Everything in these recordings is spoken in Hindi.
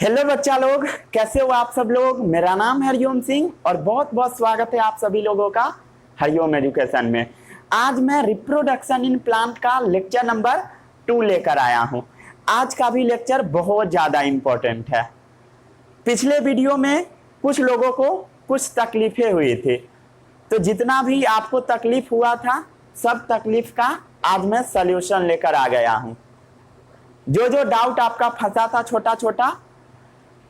हेलो बच्चा लोग, कैसे हो आप सब लोग। मेरा नाम है हरिओम सिंह और बहुत बहुत स्वागत है आप सभी लोगों का हरिओम एजुकेशन में। आज मैं रिप्रोडक्शन इन प्लांट का लेक्चर नंबर 2 लेकर आया हूं। आज का भी लेक्चर बहुत ज़्यादा इम्पोर्टेंट है। पिछले वीडियो में कुछ लोगों को कुछ तकलीफें हुई थी, तो जितना भी आपको तकलीफ हुआ था सब तकलीफ का आज मैं सल्यूशन लेकर आ गया हूँ। जो जो डाउट आपका फंसा था छोटा छोटा,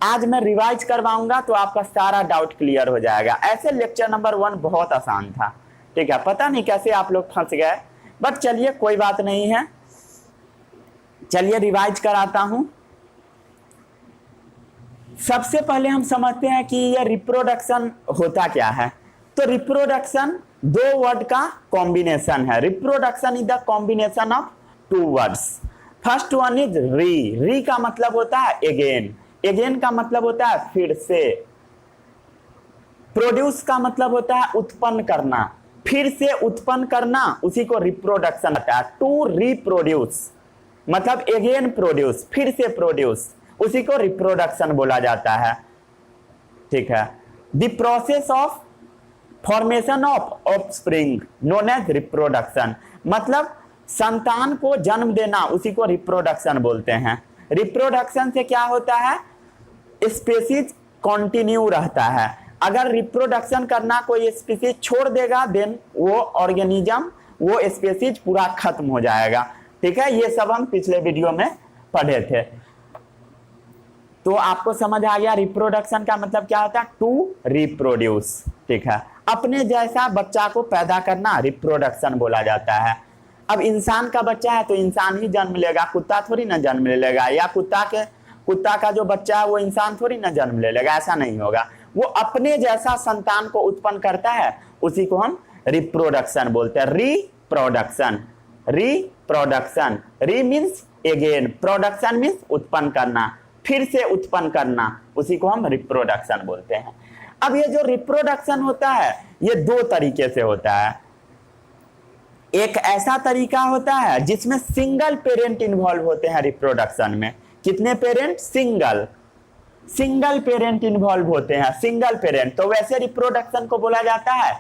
आज मैं रिवाइज करवाऊंगा तो आपका सारा डाउट क्लियर हो जाएगा। ऐसे लेक्चर नंबर 1 बहुत आसान था, ठीक है। पता नहीं कैसे आप लोग फंस गए, बट चलिए कोई बात नहीं है। चलिए रिवाइज कराता हूं। सबसे पहले हम समझते हैं कि ये रिप्रोडक्शन होता क्या है। तो रिप्रोडक्शन 2 वर्ड का कॉम्बिनेशन है। Reproduction is the combination of 2 words. First one is री का मतलब होता है अगेन, अगेन का मतलब होता है फिर से। प्रोड्यूस का मतलब होता है उत्पन्न करना, फिर से उत्पन्न करना, उसी को रिप्रोडक्शन होता है। टू रिप्रोड्यूस मतलब अगेन प्रोड्यूस, फिर से प्रोड्यूस, उसी को रिप्रोडक्शन बोला जाता है, ठीक है। The process of formation of offspring known as reproduction मतलब संतान को जन्म देना, उसी को रिप्रोडक्शन बोलते हैं। रिप्रोडक्शन से क्या होता है, स्पीसीज कंटिन्यू रहता है। अगर रिप्रोडक्शन करना कोई स्पीसीज छोड़ देगा, देन वो ऑर्गेनिज्म, वो स्पीसीज पूरा खत्म हो जाएगा, ठीक है। ये सब हम पिछले वीडियो में पढ़े थे, तो आपको समझ आ गया रिप्रोडक्शन का मतलब क्या होता है, टू रिप्रोड्यूस, ठीक है। अपने जैसा बच्चा को पैदा करना रिप्रोडक्शन बोला जाता है। अब इंसान का बच्चा है तो इंसान ही जन्म लेगा, कुत्ता थोड़ी ना जन्म ले लेगा, या कुत्ता का जो बच्चा है वो इंसान थोड़ी ना जन्म ले लेगा, ऐसा नहीं होगा। वो अपने जैसा संतान को उत्पन्न करता है, उसी को हम रिप्रोडक्शन बोलते हैं। रिप्रोडक्शन, रिप्रोडक्शन, री मीन्स अगेन, प्रोडक्शन मीन्स उत्पन्न करना, फिर से उत्पन्न करना, उसी को हम रिप्रोडक्शन बोलते हैं। अब ये जो रिप्रोडक्शन होता है ये 2 तरीके से होता है। एक ऐसा तरीका होता है जिसमें सिंगल पेरेंट इन्वॉल्व होते हैं रिप्रोडक्शन में। कितने पेरेंट? सिंगल पेरेंट इन्वॉल्व होते हैं, सिंगल पेरेंट। तो वैसे रिप्रोडक्शन को बोला जाता है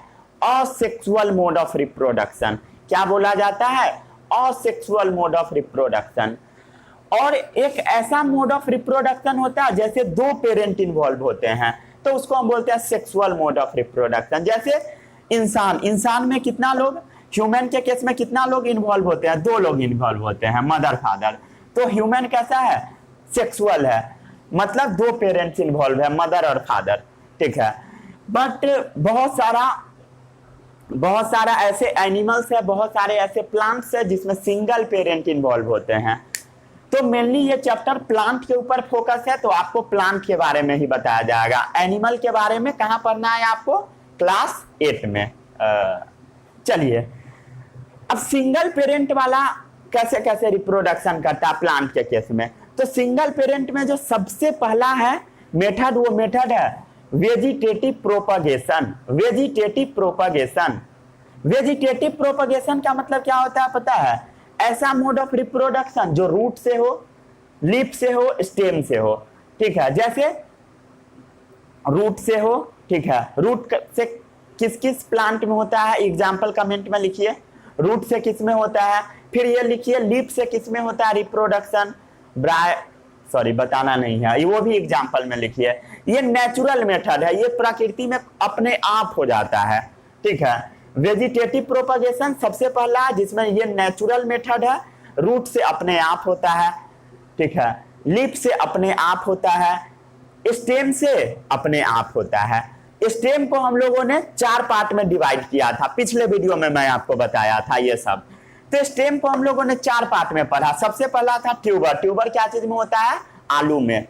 असेक्सुअल मोड ऑफ रिप्रोडक्शन। क्या बोला जाता है? Asexual mode of reproduction. और एक ऐसा मोड ऑफ रिप्रोडक्शन होता है जैसे 2 पेरेंट इन्वॉल्व होते हैं, तो उसको हम बोलते हैं सेक्सुअल मोड ऑफ रिप्रोडक्शन। जैसे इंसान में कितना लोग, ह्यूमन के केस में कितना लोग इन्वॉल्व होते हैं? 2 लोग इन्वॉल्व होते हैं, मदर फादर। तो ह्यूमन कैसा है? सेक्सुअल है, मतलब 2 पेरेंट्स इन्वॉल्व है, मदर और फादर, ठीक है। बट बहुत सारा ऐसे एनिमल्स है, बहुत सारे ऐसे प्लांट्स है जिसमें सिंगल पेरेंट इन्वॉल्व होते हैं। तो मेनली ये चैप्टर प्लांट के ऊपर फोकस है, तो आपको प्लांट के बारे में ही बताया जाएगा। एनिमल के बारे में कहाँ पढ़ना है आपको? क्लास 8 में। चलिए, अब सिंगल पेरेंट वाला कैसे कैसे रिप्रोडक्शन करता है प्लांट के केस में। तो सिंगल पेरेंट में जो सबसे पहला है मेथड, वो मेथड है vegetative propagation. Vegetative propagation, vegetative propagation का मतलब क्या होता है पता है? ऐसा मोड ऑफ रिप्रोडक्शन जो रूट से हो, लीफ से हो, स्टेम से हो, ठीक है। जैसे रूट से हो, ठीक है। रूट से किस किस प्लांट में होता है, एग्जाम्पल कमेंट में लिखिए। रूट से किस में होता है, फिर ये लिखिए लीफ से किस में होता है रिप्रोडक्शन। बताना नहीं है, वो भी एग्जाम्पल में लिखिए। ये नेचुरल मेथड है, ये प्रकृति में अपने आप हो जाता है, ठीक है। वेजिटेटिव प्रोपगेशन सबसे पहला है जिसमें ये नेचुरल मेथड है, रूट से अपने आप होता है, ठीक है। लीफ से अपने आप होता है, स्टेम से अपने आप होता है। स्टेम को हम लोगों ने 4 पार्ट में डिवाइड किया था, पिछले वीडियो में मैं आपको बताया था ये सब। तो स्टेम को हम लोगों ने 4 पार्ट में पढ़ा। सबसे पहला था ट्यूबर। ट्यूबर क्या चीज में होता है? आलू में,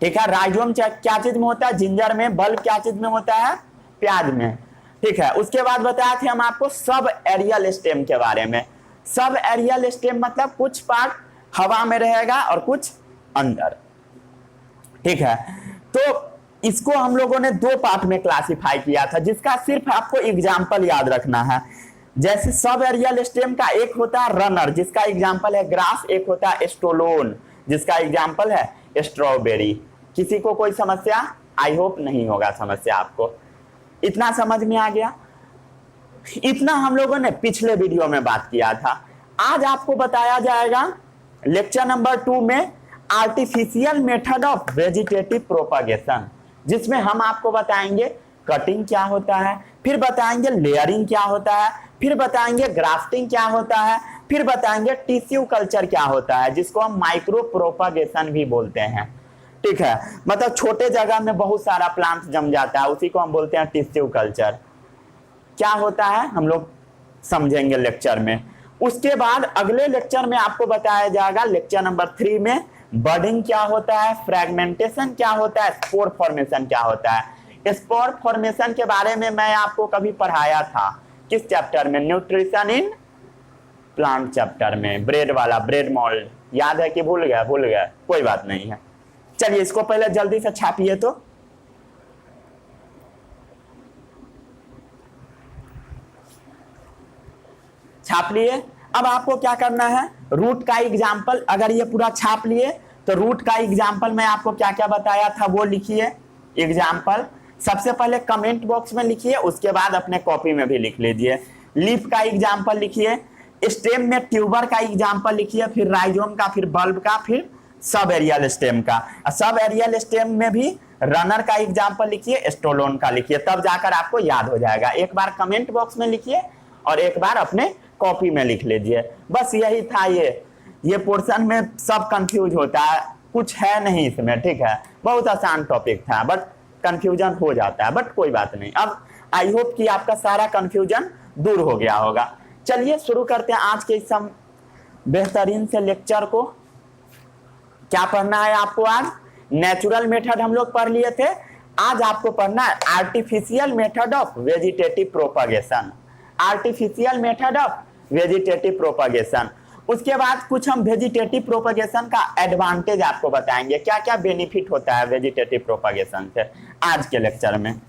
ठीक है। राइजोम क्या चीज में होता है? जिंजर में। बल्ब क्या चीज में होता है? प्याज में, ठीक है। उसके बाद बताया थे हम आपको सब एरियल स्टेम के बारे में। सब एरियल स्टेम मतलब कुछ पार्ट हवा में रहेगा और कुछ अंदर, ठीक है। तो इसको हम लोगों ने 2 पार्ट में क्लासिफाई किया था, जिसका सिर्फ आपको एग्जाम्पल याद रखना है। जैसे सब एरियल स्टेम का एक होता है रनर, जिसका एग्जाम्पल है ग्रास, एक होता है स्टोलोन, जिसका एग्जाम्पल है स्ट्रॉबेरी। किसी को कोई समस्या? आई होप नहीं होगा समस्या आपको। इतना समझ में आ गया? इतना हम लोगों ने पिछले वीडियो में बात किया था। आज आपको बताया जाएगा लेक्चर नंबर 2 में artificial method of vegetative propagation, जिसमें हम आपको बताएंगे कटिंग क्या होता है, फिर बताएंगे लेयरिंग क्या होता है, फिर बताएंगे ग्राफ्टिंग क्या होता है, फिर बताएंगे टिश्यू कल्चर क्या होता है, जिसको हम माइक्रो प्रोपागेशन भी बोलते हैं। ठीक है, मतलब छोटे जगह में बहुत सारा प्लांट जम जाता है, उसी को हम बोलते हैं टिश्यू कल्चर। क्या होता है हम लोग समझेंगे लेक्चर में। उसके बाद अगले लेक्चर में आपको बताया जाएगा लेक्चर नंबर 3 में बडिंग क्या होता है, फ्रैगमेंटेशन क्या होता है, स्पोर फॉर्मेशन क्या होता है। स्पोर फॉर्मेशन के बारे में मैं आपको कभी पढ़ाया था, किस चैप्टर में? न्यूट्रिशन इन प्लांट चैप्टर में, ब्रेड वाला, ब्रेड मोल्ड। याद है कि भूल गया? भूल गया, कोई बात नहीं है। चलिए इसको पहले जल्दी से छापिए तो। छाप लिए। अब आपको क्या करना है, रूट का एग्जाम्पल, अगर ये पूरा छाप लिए तो रूट का एग्जाम्पल मैं आपको क्या क्या बताया था वो लिखिए एग्जाम्पल। सबसे पहले कमेंट बॉक्स में लिखिए, उसके बाद अपने कॉपी में भी लिख लीजिए। लीफ का एग्जाम्पल लिखिए, स्टेम में ट्यूबर का एग्जाम्पल लिखिए, फिर राइजोम का, फिर बल्ब का, फिर सब एरियल स्टेम का। सब एरियल स्टेम में भी रनर का एग्जाम्पल लिखिए, स्टोलोन का लिखिए, तब जाकर आपको याद हो जाएगा। एक बार कमेंट बॉक्स में लिखिए और एक बार अपने कॉपी में लिख लीजिए। बस यही था। ये पोर्शन में सब कंफ्यूज होता है, कुछ है नहीं इसमें। ठीक है, बहुत आसान टॉपिक था, बट कंफ्यूजन हो जाता है, बट कोई बात नहीं। अब आई होप कि आपका सारा कंफ्यूजन दूर हो गया होगा। चलिए शुरू करते हैं आज के इस बेहतरीन से लेक्चर को। क्या पढ़ना है आपको आज? नेचुरल मेथड हम लोग पढ़ लिए थे, आज आपको पढ़ना है artificial method of vegetative propagation. Artificial method of vegetative propagation. उसके बाद कुछ हम वेजिटेटिव प्रोपागेशन का एडवांटेज आपको बताएंगे, क्या क्या बेनिफिट होता है वेजिटेटिव प्रोपागेशन से आज के लेक्चर में।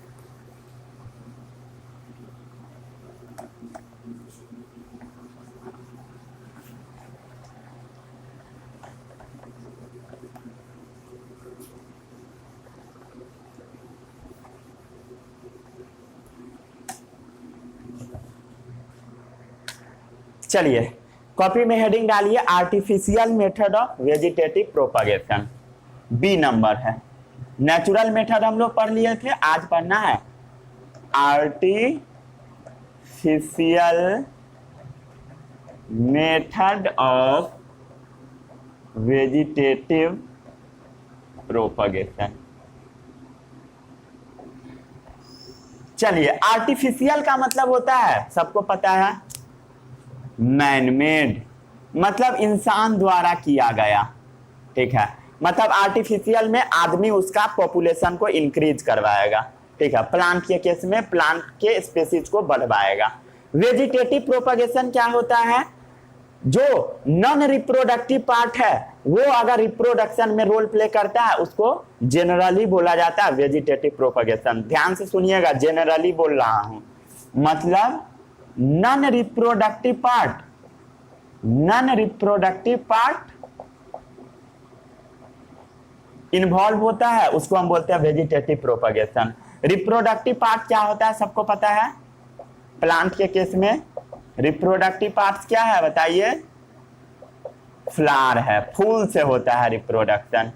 चलिए कॉपी में हेडिंग डालिए artificial method of vegetative propagation. B number है। नेचुरल मेथड हम लोग पढ़ लिए थे, आज पढ़ना है artificial method of vegetative propagation. चलिए, आर्टिफिशियल का मतलब होता है, सबको पता है, मैनमेड, मतलब इंसान द्वारा किया गया। ठीक है, मतलब आर्टिफिशियल में आदमी उसका पॉपुलेशन को इंक्रीज करवाएगा। ठीक है, प्लांट के केस में प्लांट के स्पीसीज को बढ़वाएगा। वेजिटेटिव प्रोपगेशन क्या होता है? जो नॉन रिप्रोडक्टिव पार्ट है वो अगर रिप्रोडक्शन में रोल प्ले करता है उसको जेनरली बोला जाता है वेजिटेटिव प्रोपगेशन। ध्यान से सुनिएगा, जेनरली बोल रहा हूं, मतलब नॉन रिप्रोडक्टिव पार्ट इन्वॉल्व होता है, उसको हम बोलते हैं वेजिटेटिव प्रोपगेशन। रिप्रोडक्टिव पार्ट क्या होता है सबको पता है? प्लांट के केस में रिप्रोडक्टिव पार्ट क्या है बताइए? फ्लावर है, फूल से होता है रिप्रोडक्शन।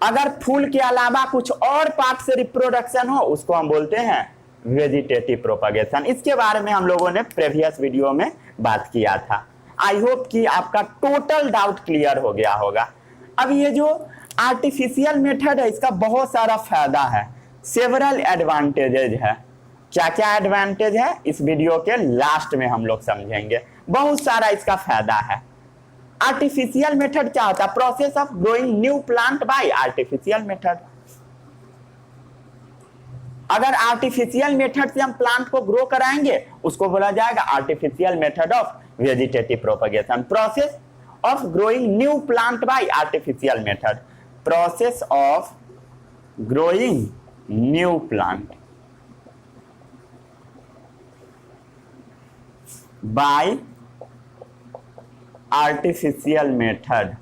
अगर फूल के अलावा कुछ और पार्ट से रिप्रोडक्शन हो उसको हम बोलते हैं वेजिटेटिव प्रोपगेशन। इसके बारे में हम लोगों ने प्रीवियस वीडियो में बात किया था। आई होप कि आपका टोटल डाउट क्लियर हो गया होगा। अब ये जो आर्टिफिशियल मेथड है इसका बहुत सारा फायदा है, सेवरल एडवांटेजेज है। क्या क्या एडवांटेज है इस वीडियो के लास्ट में हम लोग समझेंगे। बहुत सारा इसका फायदा है। आर्टिफिशियल मेथड क्या होता है? Process of growing new plant by artificial method. अगर आर्टिफिशियल मेथड से हम प्लांट को ग्रो कराएंगे उसको बोला जाएगा artificial method of vegetative propagation. Process of growing new plant by artificial method. Process of growing new plant by artificial method।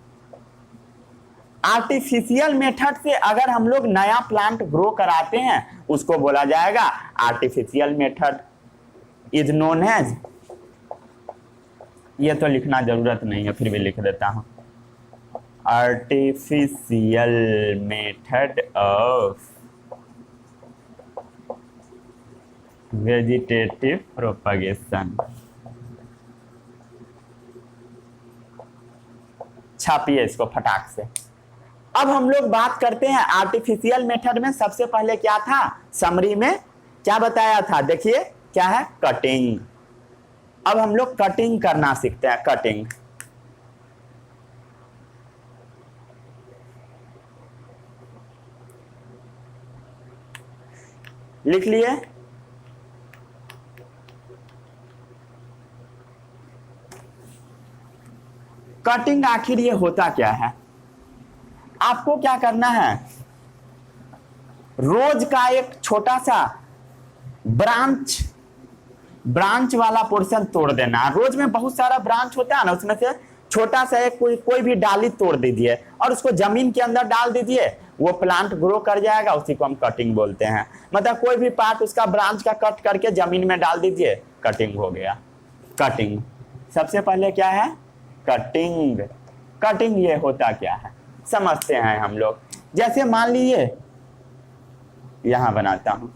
Artificial method से अगर हम लोग नया प्लांट ग्रो कराते हैं उसको बोला जाएगा artificial method, is known as, ये तो लिखना जरूरत नहीं है फिर भी लिख देता हूं, artificial method of vegetative propagation. छापिए इसको फटाक से। अब हम लोग बात करते हैं आर्टिफिशियल मेथड में सबसे पहले क्या था, समरी में क्या बताया था, देखिए क्या है, कटिंग। अब हम लोग कटिंग करना सीखते हैं, कटिंग। लिख लिए, कटिंग आखिर ये होता क्या है। आपको क्या करना है, रोज का एक छोटा सा ब्रांच वाला पोर्शन तोड़ देना। रोज में बहुत सारा ब्रांच होता है ना, उसमें से छोटा सा एक कोई भी डाली तोड़ दीजिए और उसको जमीन के अंदर डाल दीजिए, वो प्लांट ग्रो कर जाएगा, उसी को हम कटिंग बोलते हैं। मतलब कोई भी पार्ट उसका ब्रांच का कट करके जमीन में डाल दीजिए, कटिंग हो गया। कटिंग सबसे पहले क्या है, कटिंग। कटिंग ये होता क्या है समझते हैं हम लोग। जैसे मान लीजिए यहां बनाता हूं,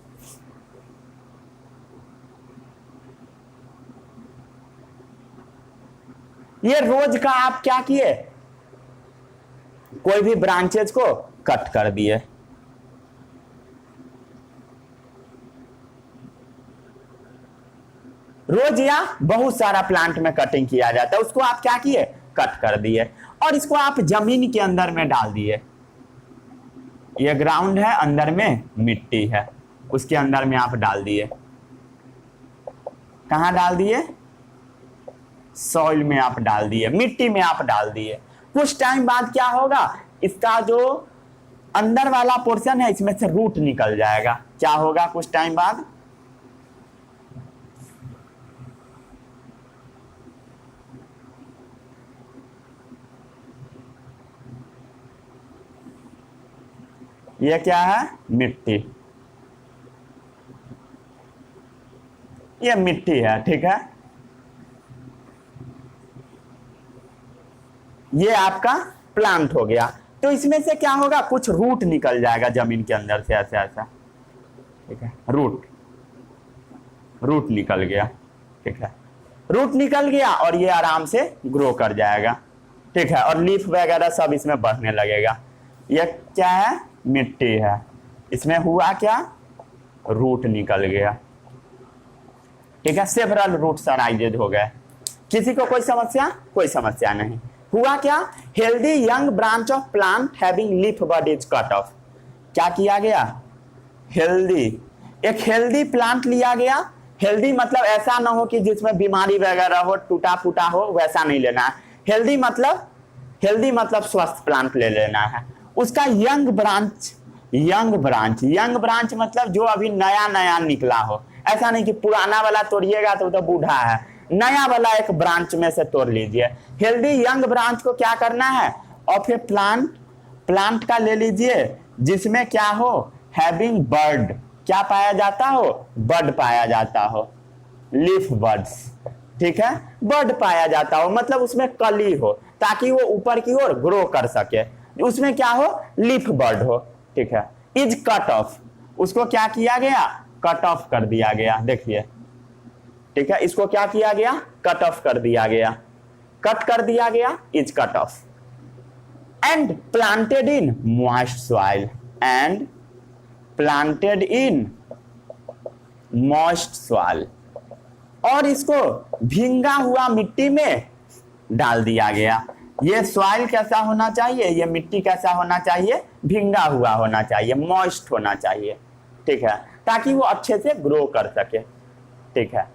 ये रोज का आप क्या किए, कोई भी ब्रांचेज को कट कर दिए। रोज या बहुत सारा प्लांट में कटिंग किया जाता है, उसको आप क्या किए, कट कर दिए और इसको आप जमीन के अंदर में डाल दिए। ये ग्राउंड है, अंदर में मिट्टी है, उसके अंदर में आप डाल दिए। कहां डाल दिए, सॉइल में आप डाल दिए, मिट्टी में आप डाल दिए। कुछ टाइम बाद क्या होगा, इसका जो अंदर वाला पोर्शन है इसमें से रूट निकल जाएगा। क्या होगा कुछ टाइम बाद, ये क्या है, मिट्टी, ये मिट्टी है, ठीक है। ये आपका प्लांट हो गया। तो इसमें से क्या होगा, कुछ रूट निकल जाएगा जमीन के अंदर से, ऐसा ऐसा, ठीक है। रूट निकल गया, ठीक है। रूट निकल गया और ये आराम से ग्रो कर जाएगा, ठीक है। और लीफ वगैरह सब इसमें बढ़ने लगेगा। ये क्या है, मिट्टी है, इसमें हुआ क्या, रूट निकल गया, ठीक है। सेवरल रूट्स अराइजेज हो गए। किसी को कोई समस्या, कोई समस्या नहीं। हुआ क्या, healthy young branch of plant having leaf bud is cut off. क्या किया गया, हेल्दी, एक हेल्दी प्लांट लिया गया। हेल्दी मतलब ऐसा ना हो कि जिसमें बीमारी वगैरह हो, टूटा फूटा हो, वैसा नहीं लेना है। हेल्दी मतलब स्वस्थ प्लांट ले लेना है। उसका यंग ब्रांच मतलब जो अभी नया नया निकला हो। ऐसा नहीं कि पुराना वाला तोड़िएगा तो बूढ़ा है, नया वाला एक ब्रांच में से तोड़ लीजिए। हेल्दी यंग ब्रांच को क्या करना है, ऑफ ए प्लांट का ले लीजिए जिसमें क्या हो, हैविंग बर्ड, क्या पाया जाता हो, बर्ड पाया जाता हो, लीफ बर्ड्स, ठीक है। बर्ड पाया जाता हो मतलब उसमें कली हो, ताकि वो ऊपर की ओर ग्रो कर सके। उसमें क्या हो, लीफ बर्ड हो, ठीक है। इज कट ऑफ, उसको क्या किया गया, कट ऑफ कर दिया गया, देखिए, ठीक है। इसको क्या किया गया, कट ऑफ कर दिया गया, कट कर दिया गया, is cut of. And planted in moist soil, and planted in moist soil, और इसको भींगा हुआ मिट्टी में डाल दिया गया। ये सॉइल कैसा होना चाहिए, ये मिट्टी कैसा होना चाहिए, भींगा हुआ होना चाहिए, मॉइस्ट होना चाहिए, ठीक है, ताकि वो अच्छे से ग्रो कर सके, ठीक है।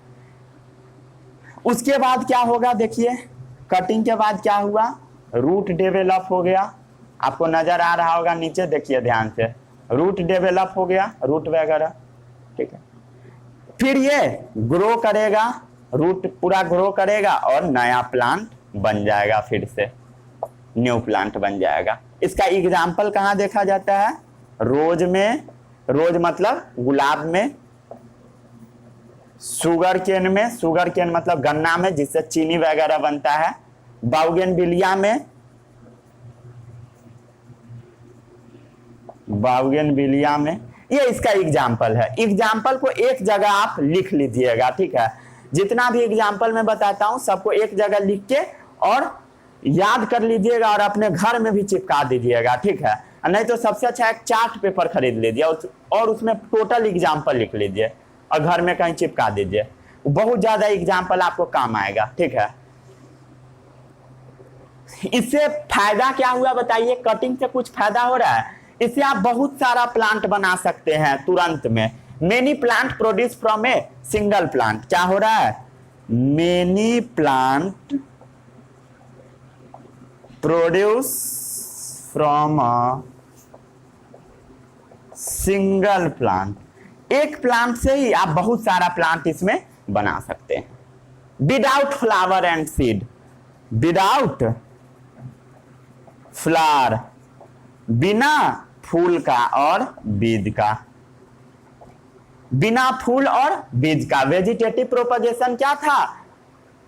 उसके बाद क्या होगा, देखिए कटिंग के बाद क्या हुआ, रूट डेवलप हो गया। आपको नजर आ रहा होगा नीचे, देखिए ध्यान से, रूट डेवलप हो गया, रूट वगैरह, ठीक है। फिर ये ग्रो करेगा, रूट पूरा ग्रो करेगा और नया प्लांट बन जाएगा, फिर से न्यू प्लांट बन जाएगा। इसका एग्जाम्पल कहाँ देखा जाता है? रोज में, रोज मतलब गुलाब में, शुगर केन में, शुगर केन मतलब गन्ना में जिससे चीनी वगैरह बनता है, बाउगेनविलिया में, बाउगेनविलिया में। ये इसका एग्जाम्पल है। एग्जाम्पल को एक जगह आप लिख लीजिएगा, ठीक है? जितना भी एग्जाम्पल मैं बताता हूं सबको एक जगह लिख के और याद कर लीजिएगा और अपने घर में भी चिपका दीजिएगा, ठीक है? नहीं तो सबसे अच्छा एक चार्ट पेपर खरीद लीजिए और उसमें टोटल एग्जाम्पल लिख लीजिए और घर में कहीं चिपका दीजिए। बहुत ज्यादा एग्जाम्पल आपको काम आएगा, ठीक है? इससे फायदा क्या हुआ बताइए? कटिंग से कुछ फायदा हो रहा है? इससे आप बहुत सारा प्लांट बना सकते हैं तुरंत में। Many plant produce from a single plant. क्या हो रहा है? Many plant produce from a single plant. एक प्लांट से ही आप बहुत सारा प्लांट इसमें बना सकते हैं। Without flower and seed, without flower, बिना फूल का और बीज का, बिना फूल और बीज का। वेजिटेटिव प्रोपगेशन क्या था?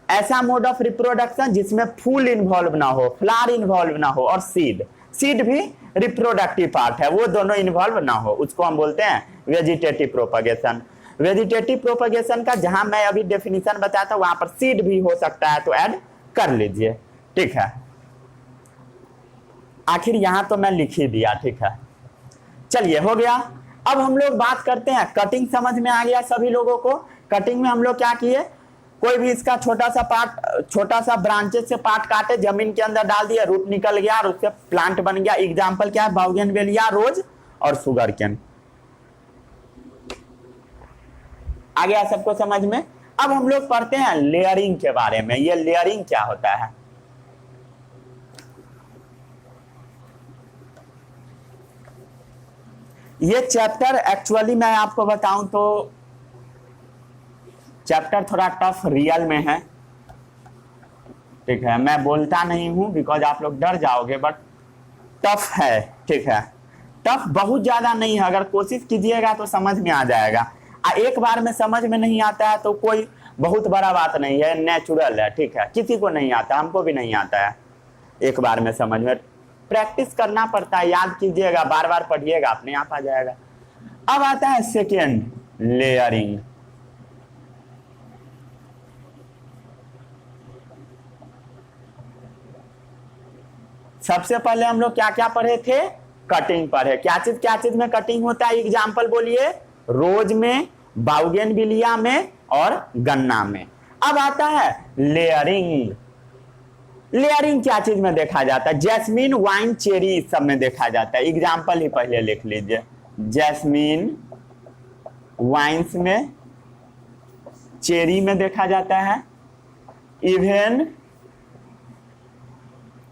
ऐसा मोड ऑफ रिप्रोडक्शन जिसमें फूल इन्वॉल्व ना हो, फ्लावर इन्वॉल्व ना हो और सीड, सीड भी रिप्रोडक्टिव पार्ट है, वो दोनों इन्वॉल्व ना हो, उसको हम बोलते हैं वेजिटेटिव प्रोपगेशन। वेजिटेटिव प्रोपगेशन का जहां मैं अभी डेफिनेशन बताया था वहां पर सीड भी हो सकता है तो ऐड कर लीजिए, ठीक है? आखिर यहां तो मैं लिख ही दिया, ठीक है? चलिए हो गया। अब हम लोग बात करते हैं, कटिंग समझ में आ गया सभी लोगों को? कटिंग में हम लोग क्या किए? कोई भी इसका छोटा सा पार्ट, छोटा सा ब्रांचेस से पार्ट काटे, जमीन के अंदर डाल दिया, रूट निकल गया और उससे प्लांट बन गया। एग्जाम्पल क्या है? बाउगेनविलिया, रोज और शुगर केन। आ गया सबको समझ में? अब हम लोग पढ़ते हैं लेयरिंग के बारे में। ये लेयरिंग क्या होता है? ये चैप्टर एक्चुअली मैं आपको बताऊं तो चैप्टर थोड़ा टफ रियल में है, ठीक है? मैं बोलता नहीं हूं बिकॉज आप लोग डर जाओगे, बट टफ है, ठीक है? टफ बहुत ज्यादा नहीं है, अगर कोशिश कीजिएगा तो समझ में आ जाएगा। एक बार में समझ में नहीं आता है तो कोई बहुत बड़ा बात नहीं है, नेचुरल है, ठीक है? किसी को नहीं आता, हमको भी नहीं आता है एक बार में समझ में। प्रैक्टिस करना पड़ता है, याद कीजिएगा, बार बार पढ़िएगा, अपने आप आ जाएगा। अब आता है सेकेंड, लेयरिंग। सबसे पहले हम लोग क्या क्या पढ़े थे? कटिंग पढ़े। क्या चीज में कटिंग होता है? एग्जाम्पल बोलिए। रोज में, बाउगेनविलिया में और गन्ना में। अब आता है लेयरिंग। लेयरिंग क्या चीज में देखा जाता है? जैस्मीन, वाइन, चेरी सब में देखा जाता है। एग्जाम्पल ही पहले लिख लीजिए। जैस्मीन, वाइन्स में, चेरी में देखा जाता है, इवन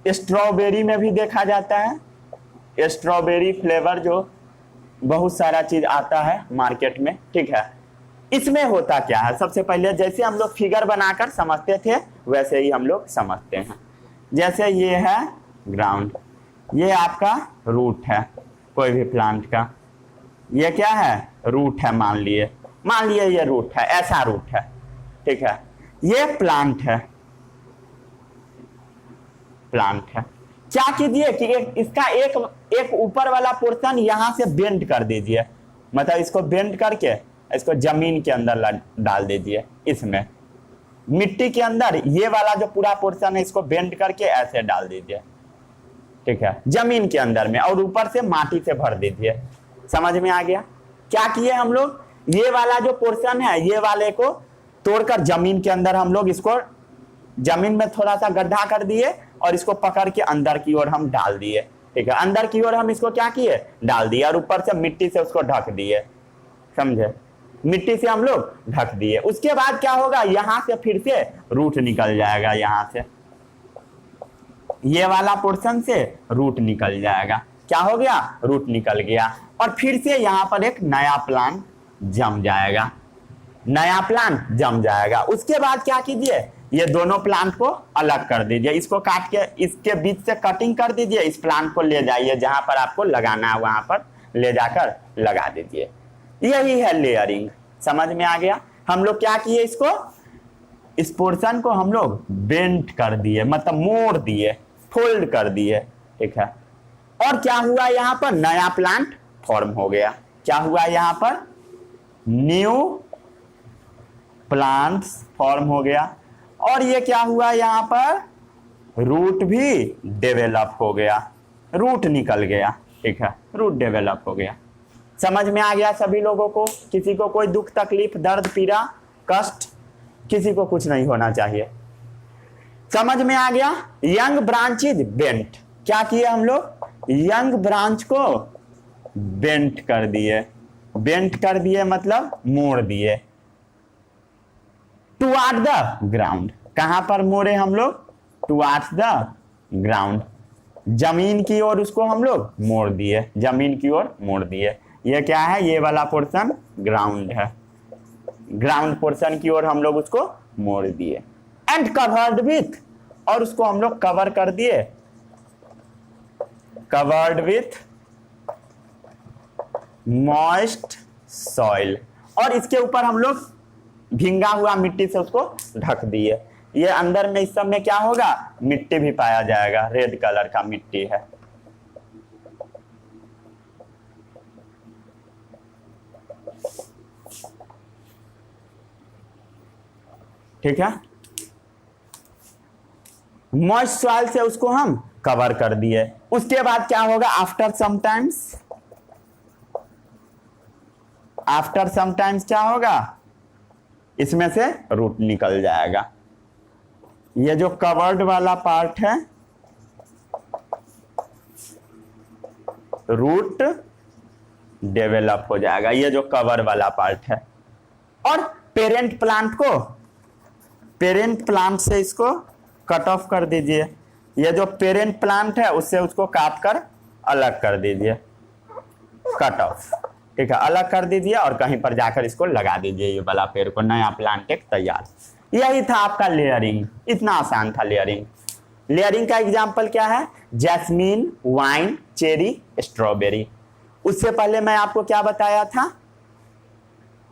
स्ट्रॉबेरी में भी देखा जाता है। स्ट्रॉबेरी फ्लेवर जो बहुत सारा चीज आता है मार्केट में, ठीक है? इसमें होता क्या है? सबसे पहले जैसे हम लोग फिगर बनाकर समझते थे वैसे ही हम लोग समझते हैं। जैसे ये है ग्राउंड, ये आपका रूट है कोई भी प्लांट का, ये क्या है? रूट है। मान लिए ये रूट है, ऐसा रूट है, ठीक है? ये प्लांट है, प्लांट है। क्या कीजिए कि इसका एक ऊपर वाला पोर्शन यहां से बेंड कर दीजिए, मतलब इसको बेंड करके इसको जमीन के अंदर डाल दीजिए। इसमें मिट्टी के अंदर ये वाला जो पूरा पोर्शन है इसको बेंड करके ऐसे डाल दीजिए, ठीक है? जमीन के अंदर में, और ऊपर से माटी से भर दीजिए। समझ में आ गया? क्या किए हम लोग? ये वाला जो पोर्शन है ये वाले को तोड़कर जमीन के अंदर हम लोग इसको जमीन में थोड़ा सा गड्ढा कर दिए और इसको पकड़ के अंदर की ओर हम डाल दिए, ठीक है? अंदर की ओर हम इसको क्या किए? डाल दिए और ऊपर से मिट्टी से उसको ढक दिए। समझे? मिट्टी से हम लोग ढक दिए। उसके बाद क्या होगा? यहां से फिर से रूट निकल जाएगा, यहां से ये वाला पोर्शन से रूट निकल जाएगा। क्या हो गया? रूट निकल गया और फिर से यहां पर एक नया प्लांट जम जाएगा, नया प्लांट जम जाएगा। उसके बाद क्या कीजिए? ये दोनों प्लांट को अलग कर दीजिए, इसको काट के इसके बीच से कटिंग कर दीजिए, इस प्लांट को ले जाइए जहां पर आपको लगाना है वहां पर ले जाकर लगा दीजिए। यही है लेयरिंग। समझ में आ गया? हम लोग क्या किए, इसको इस पोर्शन को हम लोग बेंट कर दिए, मतलब मोड़ दिए, फोल्ड कर दिए। ठीक है, और क्या हुआ, यहाँ पर नया प्लांट फॉर्म हो गया। क्या हुआ यहाँ पर, न्यू प्लांट्स फॉर्म हो गया। और ये क्या हुआ, यहाँ पर रूट भी डेवलप हो गया, रूट निकल गया। ठीक है, रूट डेवलप हो गया। समझ में आ गया सभी लोगों को? किसी को कोई दुख तकलीफ दर्द पीड़ा कष्ट किसी को कुछ नहीं होना चाहिए। समझ में आ गया? Young branch is bent. क्या किए हम लोग, यंग ब्रांच को बेंट कर दिए। बेंट कर दिए मतलब मोड़ दिए टुवार्ड द ग्राउंड। कहां पर मोड़े हम लोग, टुवार्ड्स द ग्राउंड, जमीन की ओर उसको हम लोग मोड़ दिए, जमीन की ओर मोड़ दिए। ये क्या है, ये वाला पोर्शन ग्राउंड है, ग्राउंड पोर्शन की ओर हम लोग उसको मोड़ दिए। एंड कवर्ड विथ, और उसको हम लोग कवर कर दिए, कवर्ड विथ मॉइस्ट सॉइल, और इसके ऊपर हम लोग भींगा हुआ मिट्टी से उसको ढक दिए। ये अंदर में इस सब में क्या होगा, मिट्टी भी पाया जाएगा, रेड कलर का मिट्टी है। ठीक है, मॉइस्ट सॉइल से उसको हम कवर कर दिए। उसके बाद क्या होगा, आफ्टर समटाइम्स क्या होगा, इसमें से रूट निकल जाएगा। ये जो कवर्ड वाला पार्ट है, रूट डेवलप हो जाएगा, ये जो कवर वाला पार्ट है। और पेरेंट प्लांट से इसको कट ऑफ कर दीजिए। ये जो पेरेंट प्लांट है उससे उसको काट कर अलग कर दीजिए, कट ऑफ। ठीक है, अलग कर दीजिए और कहीं पर जाकर इसको लगा दीजिए, ये वाला पेड़ को, नया प्लांट एक तैयार। यही था आपका लेयरिंग। इतना आसान था लेयरिंग। लेयरिंग का एग्जाम्पल क्या है, जैस्मीन, वाइन, चेरी, स्ट्रॉबेरी। उससे पहले मैं आपको क्या बताया था,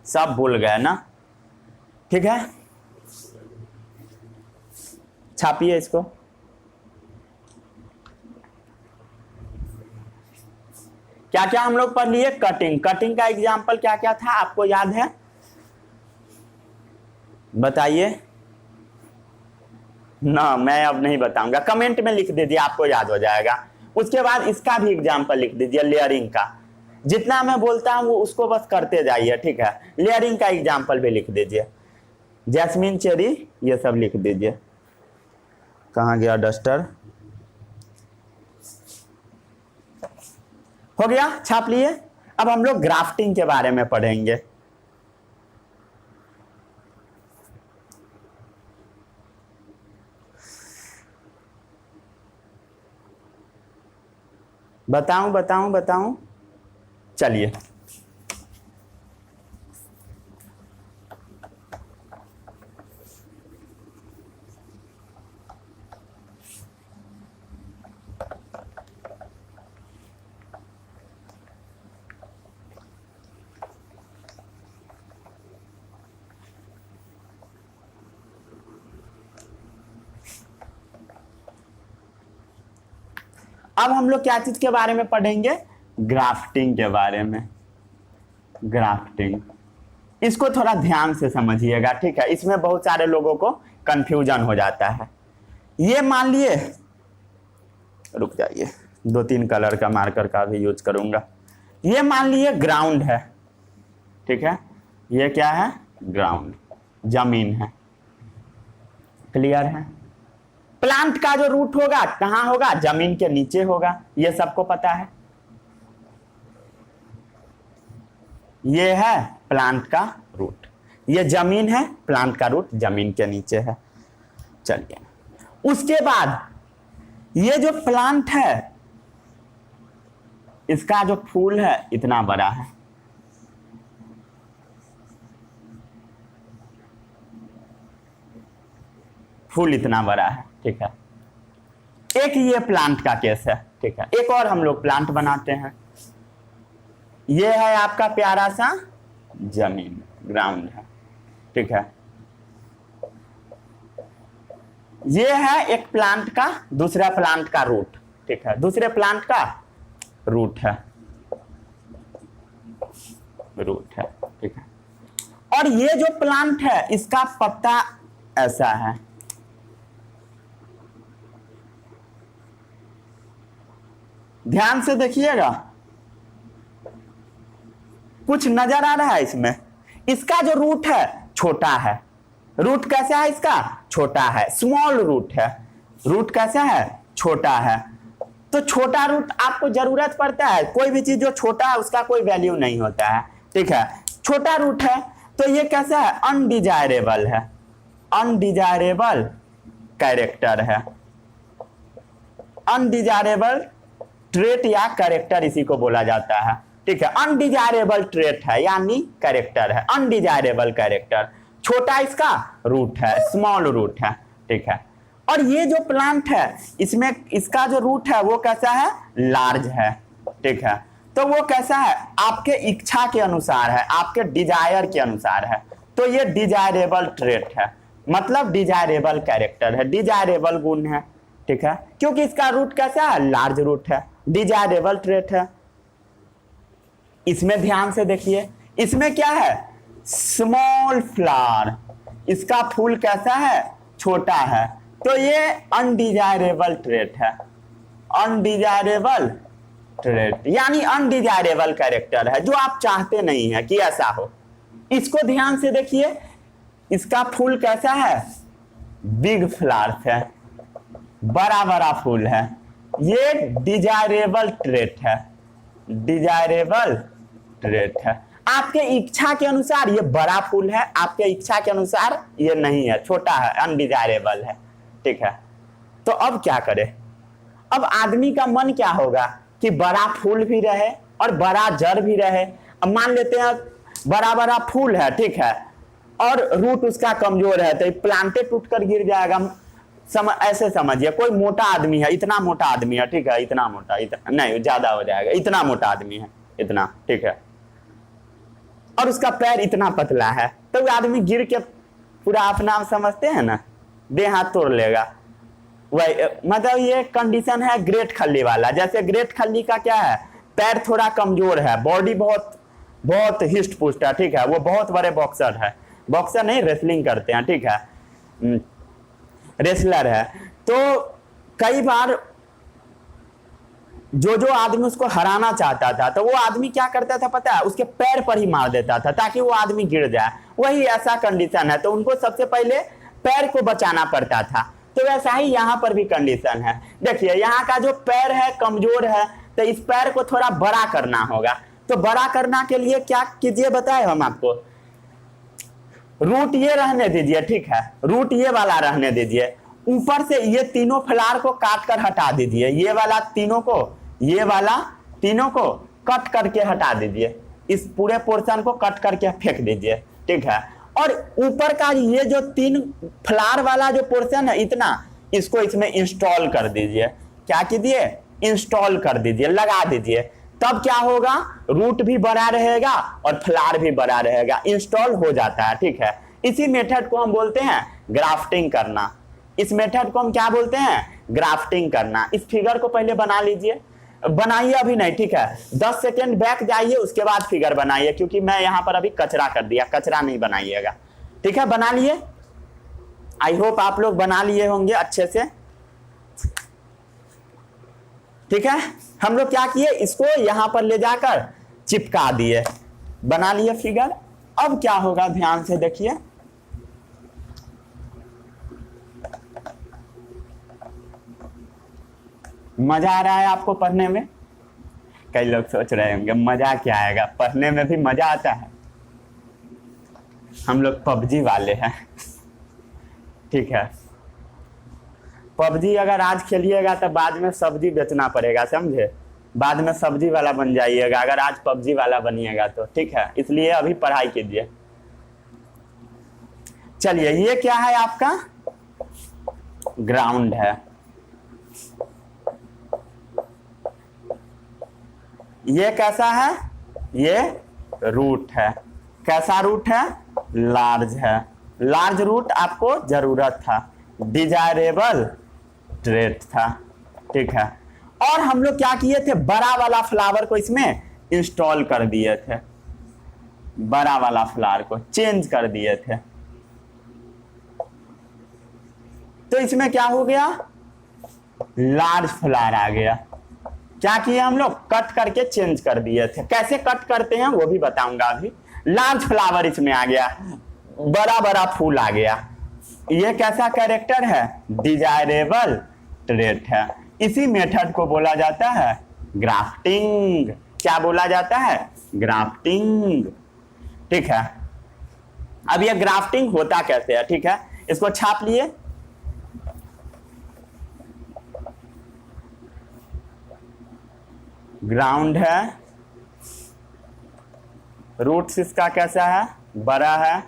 सब भूल गए ना? ठीक है, छापिए इसको। क्या क्या हम लोग पढ़ लिए, कटिंग का एग्जाम्पल क्या क्या था आपको याद है, बताइए ना? मैं अब नहीं बताऊंगा, कमेंट में लिख दीजिए, आपको याद हो जाएगा। उसके बाद इसका भी एग्जाम्पल लिख दीजिए, लेयरिंग का। जितना मैं बोलता हूं वो उसको बस करते जाइए। ठीक है, लेयरिंग का एग्जाम्पल भी लिख दीजिए, जैस्मीन, चेरी, ये सब लिख दीजिए। कहां गया डस्टर, हो गया, छाप लिए। अब हम लोग ग्राफ्टिंग के बारे में पढ़ेंगे। बताऊं, चलिए। अब हम लोग क्या चीज के बारे में पढ़ेंगे, ग्राफ्टिंग के बारे में। ग्राफ्टिंग, इसको थोड़ा ध्यान से समझिएगा। ठीक है, इसमें बहुत सारे लोगों को कंफ्यूजन हो जाता है। ये मान लिए, रुक जाइए, 2-3 कलर का मार्कर का भी यूज करूंगा। ये मान लिए ग्राउंड है। ठीक है, ये क्या है, ग्राउंड, जमीन है। क्लियर है? प्लांट का जो रूट होगा कहां होगा, जमीन के नीचे होगा, ये सबको पता है। ये है प्लांट का रूट, ये जमीन है, प्लांट का रूट जमीन के नीचे है। चलिए, उसके बाद ये जो प्लांट है, इसका जो फूल है इतना बड़ा है। फूल इतना बड़ा है, ठीक है। एक ये प्लांट का केस है, ठीक है। एक और हम लोग प्लांट बनाते हैं। ये है आपका प्यारा सा जमीन, ग्राउंड है, ठीक है। ये है एक प्लांट का, दूसरा प्लांट का रूट, ठीक है। दूसरे प्लांट का रूट है, रूट है, ठीक है। और ये जो प्लांट है इसका पत्ता ऐसा है, ध्यान से देखिएगा, कुछ नजर आ रहा है इसमें। इसका जो रूट है छोटा है। रूट कैसा है इसका? छोटा है, स्मॉल रूट है। रूट कैसा है? छोटा है। तो छोटा रूट आपको जरूरत पड़ता है, कोई भी चीज जो छोटा है उसका कोई वैल्यू नहीं होता है, ठीक है। छोटा रूट है तो ये कैसा है? अनडिजायरेबल है, अनडिजायरेबल कैरेक्टर है, अनडिजायरेबल ट्रेट या कैरेक्टर इसी को बोला जाता है, ठीक है। अनडिजायरेबल ट्रेट है यानी कैरेक्टर है, अनडिजायरेबल कैरेक्टर। छोटा इसका रूट है, स्मॉल रूट है, ठीक है। और ये जो प्लांट है इसमें इसका जो रूट है वो कैसा है? लार्ज है, ठीक है। तो वो कैसा है? आपके इच्छा के अनुसार है, आपके डिजायर के अनुसार है। तो ये डिजायरेबल ट्रेट है, मतलब डिजायरेबल कैरेक्टर है, डिजायरेबल गुण है, ठीक है। क्योंकि इसका रूट कैसा है? लार्ज रूट है, डिजायरेबल ट्रेट है। इसमें ध्यान से देखिए, इसमें क्या है? स्मॉल फ्लावर, इसका फूल कैसा है? छोटा है। तो ये अनडिजायरेबल ट्रेट है, अनडिजायरेबल ट्रेट यानी अनडिजायरेबल कैरेक्टर है, जो आप चाहते नहीं है कि ऐसा हो। इसको ध्यान से देखिए, इसका फूल कैसा है? बिग फ्लावर्स है, बड़ा बड़ा फूल है। ये डिजायरेबल ट्रेट है, डिजायरेबल ट्रेट है। आपके इच्छा के अनुसार ये बड़ा फूल है, आपके इच्छा के अनुसार ये नहीं है, छोटा है, अनडिजायरेबल है, ठीक है। तो अब क्या करें? अब आदमी का मन क्या होगा कि बड़ा फूल भी रहे और बड़ा जड़ भी रहे। अब मान लेते हैं बड़ा बड़ा फूल है, ठीक है, और रूट उसका कमजोर है, तो प्लांटे टूट कर गिर जाएगा। ऐसे समझिए, कोई मोटा आदमी है, इतना मोटा आदमी है, ठीक है, इतना मोटा, इतना नहीं, ज्यादा हो जाएगा, इतना मोटा आदमी है, इतना, ठीक है, और उसका पैर इतना पतला है, तो वो आदमी गिर के पूरा अपना समझते हैं ना, देह हाथ तोड़ लेगा। वही मतलब ये कंडीशन है ग्रेट खल्ली वाला। जैसे ग्रेट खल्ली का क्या है? पैर थोड़ा कमजोर है, बॉडी बहुत बहुत हिस्ट पुस्ट है, ठीक है। वो बहुत बड़े बॉक्सर है, बॉक्सर नहीं, रेसलिंग करते हैं, ठीक है, रेसलर है। तो कई बार जो आदमी उसको हराना चाहता था तो वो आदमी क्या करता था पता है? उसके पैर पर ही मार देता था ताकि वो आदमी गिर जाए। वही ऐसा कंडीशन है, तो उनको सबसे पहले पैर को बचाना पड़ता था। तो वैसा ही यहाँ पर भी कंडीशन है। देखिए यहाँ का जो पैर है कमजोर है, तो इस पैर को थोड़ा बड़ा करना होगा। तो बड़ा करना के लिए क्या कीजिए बताए हम आपको? रूट ये रहने दीजिए, ठीक है, रूट ये वाला रहने दीजिए। ऊपर से ये तीनों फ्लावर को काट कर हटा दीजिए, ये वाला तीनों को, ये वाला तीनों को कट करके हटा दीजिए, इस पूरे पोर्शन को कट करके फेंक दीजिए, ठीक है। और ऊपर का ये जो तीन फ्लावर वाला जो पोर्शन है इतना, इसको इसमें इंस्टॉल कर दीजिए। क्या कीजिए? इंस्टॉल कर दीजिए, लगा दीजिए। तब क्या होगा? रूट भी बड़ा रहेगा और फ्लावर भी बड़ा रहेगा, इंस्टॉल हो जाता है, ठीक है। इसी मेथड को हम बोलते हैं ग्राफ्टिंग करना। इस मेथड को हम क्या बोलते हैं? ग्राफ्टिंग करना। इस फिगर को पहले बना लीजिए, बनाइए अभी नहीं, ठीक है, 10 सेकेंड बैक जाइए, उसके बाद फिगर बनाइए, क्योंकि मैं यहां पर अभी कचरा कर दिया, कचरा नहीं बनाइएगा, ठीक है। बना लिए? आई होप आप लोग बना लिए होंगे अच्छे से, ठीक है। हम लोग क्या किए? इसको यहां पर ले जाकर चिपका दिए, बना लिए फिगर। अब क्या होगा ध्यान से देखिए, मजा आ रहा है आपको पढ़ने में? कई लोग सोच रहे होंगे मजा क्या आएगा, पढ़ने में भी मजा आता है। हम लोग पबजी वाले हैं, ठीक है। पबजी अगर आज खेलिएगा तो बाद में सब्जी बेचना पड़ेगा, समझे? बाद में सब्जी वाला बन जाइएगा अगर आज पबजी वाला बनिएगा तो, ठीक है। इसलिए अभी पढ़ाई कीजिए। चलिए, ये क्या है आपका? ग्राउंड है, ये कैसा है, ये रूट है। कैसा रूट है, लार्ज है। लार्ज रूट आपको जरूरत था, डिजायरेबल ट्रेट था, ठीक है। और हम लोग क्या किए थे, बड़ा वाला फ्लावर को इसमें इंस्टॉल कर दिए थे, बड़ा वाला फ्लावर को चेंज कर दिए थे। तो इसमें क्या हो गया, लार्ज फ्लावर आ गया। क्या किया हम लोग, कट करके चेंज कर दिए थे। कैसे कट करते हैं वो भी बताऊंगा अभी। लार्ज फ्लावर इसमें आ गया, बड़ा बड़ा फूल आ गया। ये कैसा कैरेक्टर है, डिजायरेबल ट्रेट है। इसी मेथड को बोला जाता है ग्राफ्टिंग। क्या बोला जाता है, ग्राफ्टिंग, ठीक है। अब ये ग्राफ्टिंग होता कैसे है, ठीक है, इसको छाप लिए। ग्राउंड है, रूट्स इसका कैसा है, बड़ा है।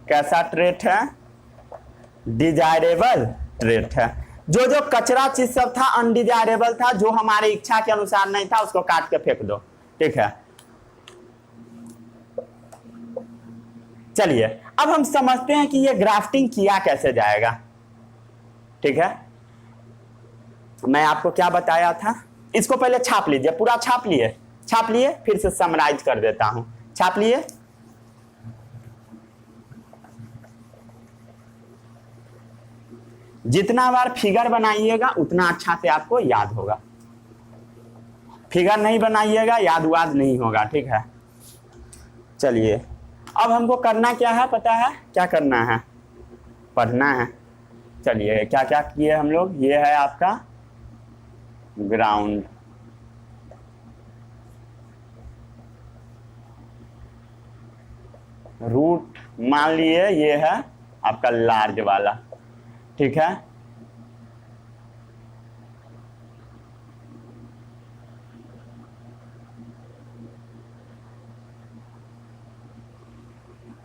कैसा ट्रेट है, डिजायरेबल ट्रेट है। जो जो कचरा चीज सब था, अनडिजायरेबल था, जो हमारे इच्छा के अनुसार नहीं था, उसको काट के फेंक दो, ठीक है। चलिए अब हम समझते हैं कि ये ग्राफ्टिंग किया कैसे जाएगा, ठीक है। मैं आपको क्या बताया था, इसको पहले छाप लीजिए, पूरा छाप लिए, छाप लिए, फिर से समराइज कर देता हूं। छाप लिए, जितना बार फिगर बनाइएगा उतना अच्छा से आपको याद होगा। फिगर नहीं बनाइएगा याद वाद नहीं होगा, ठीक है। चलिए अब हमको करना क्या है, पता है क्या करना है, पढ़ना है। चलिए क्या क्या किए हम लोग, ये है आपका ग्राउंड, रूट मान लिए ये है आपका लार्ज वाला, ठीक है।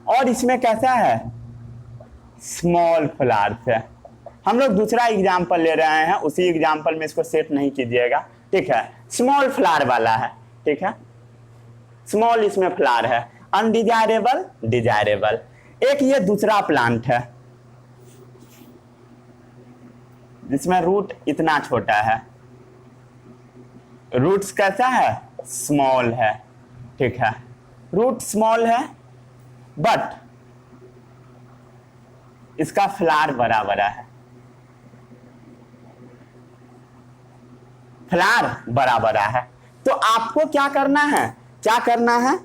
और इसमें कैसा है, स्मॉल फ्लावर्स है। हम लोग दूसरा एग्जाम्पल ले रहे हैं, उसी एग्जाम्पल में इसको सेट नहीं कीजिएगा, ठीक है। स्मॉल फ्लावर वाला है, ठीक है, स्मॉल इसमें फ्लावर है, अनडिजायरेबल, डिजायरेबल। एक ये दूसरा प्लांट है जिसमें रूट इतना छोटा है, रूट्स कैसा है, स्मॉल है, ठीक है। रूट स्मॉल है बट इसका फ्लावर बड़ा बड़ा है, फ्लावर बड़ा बड़ा है। तो आपको क्या करना है, क्या करना है,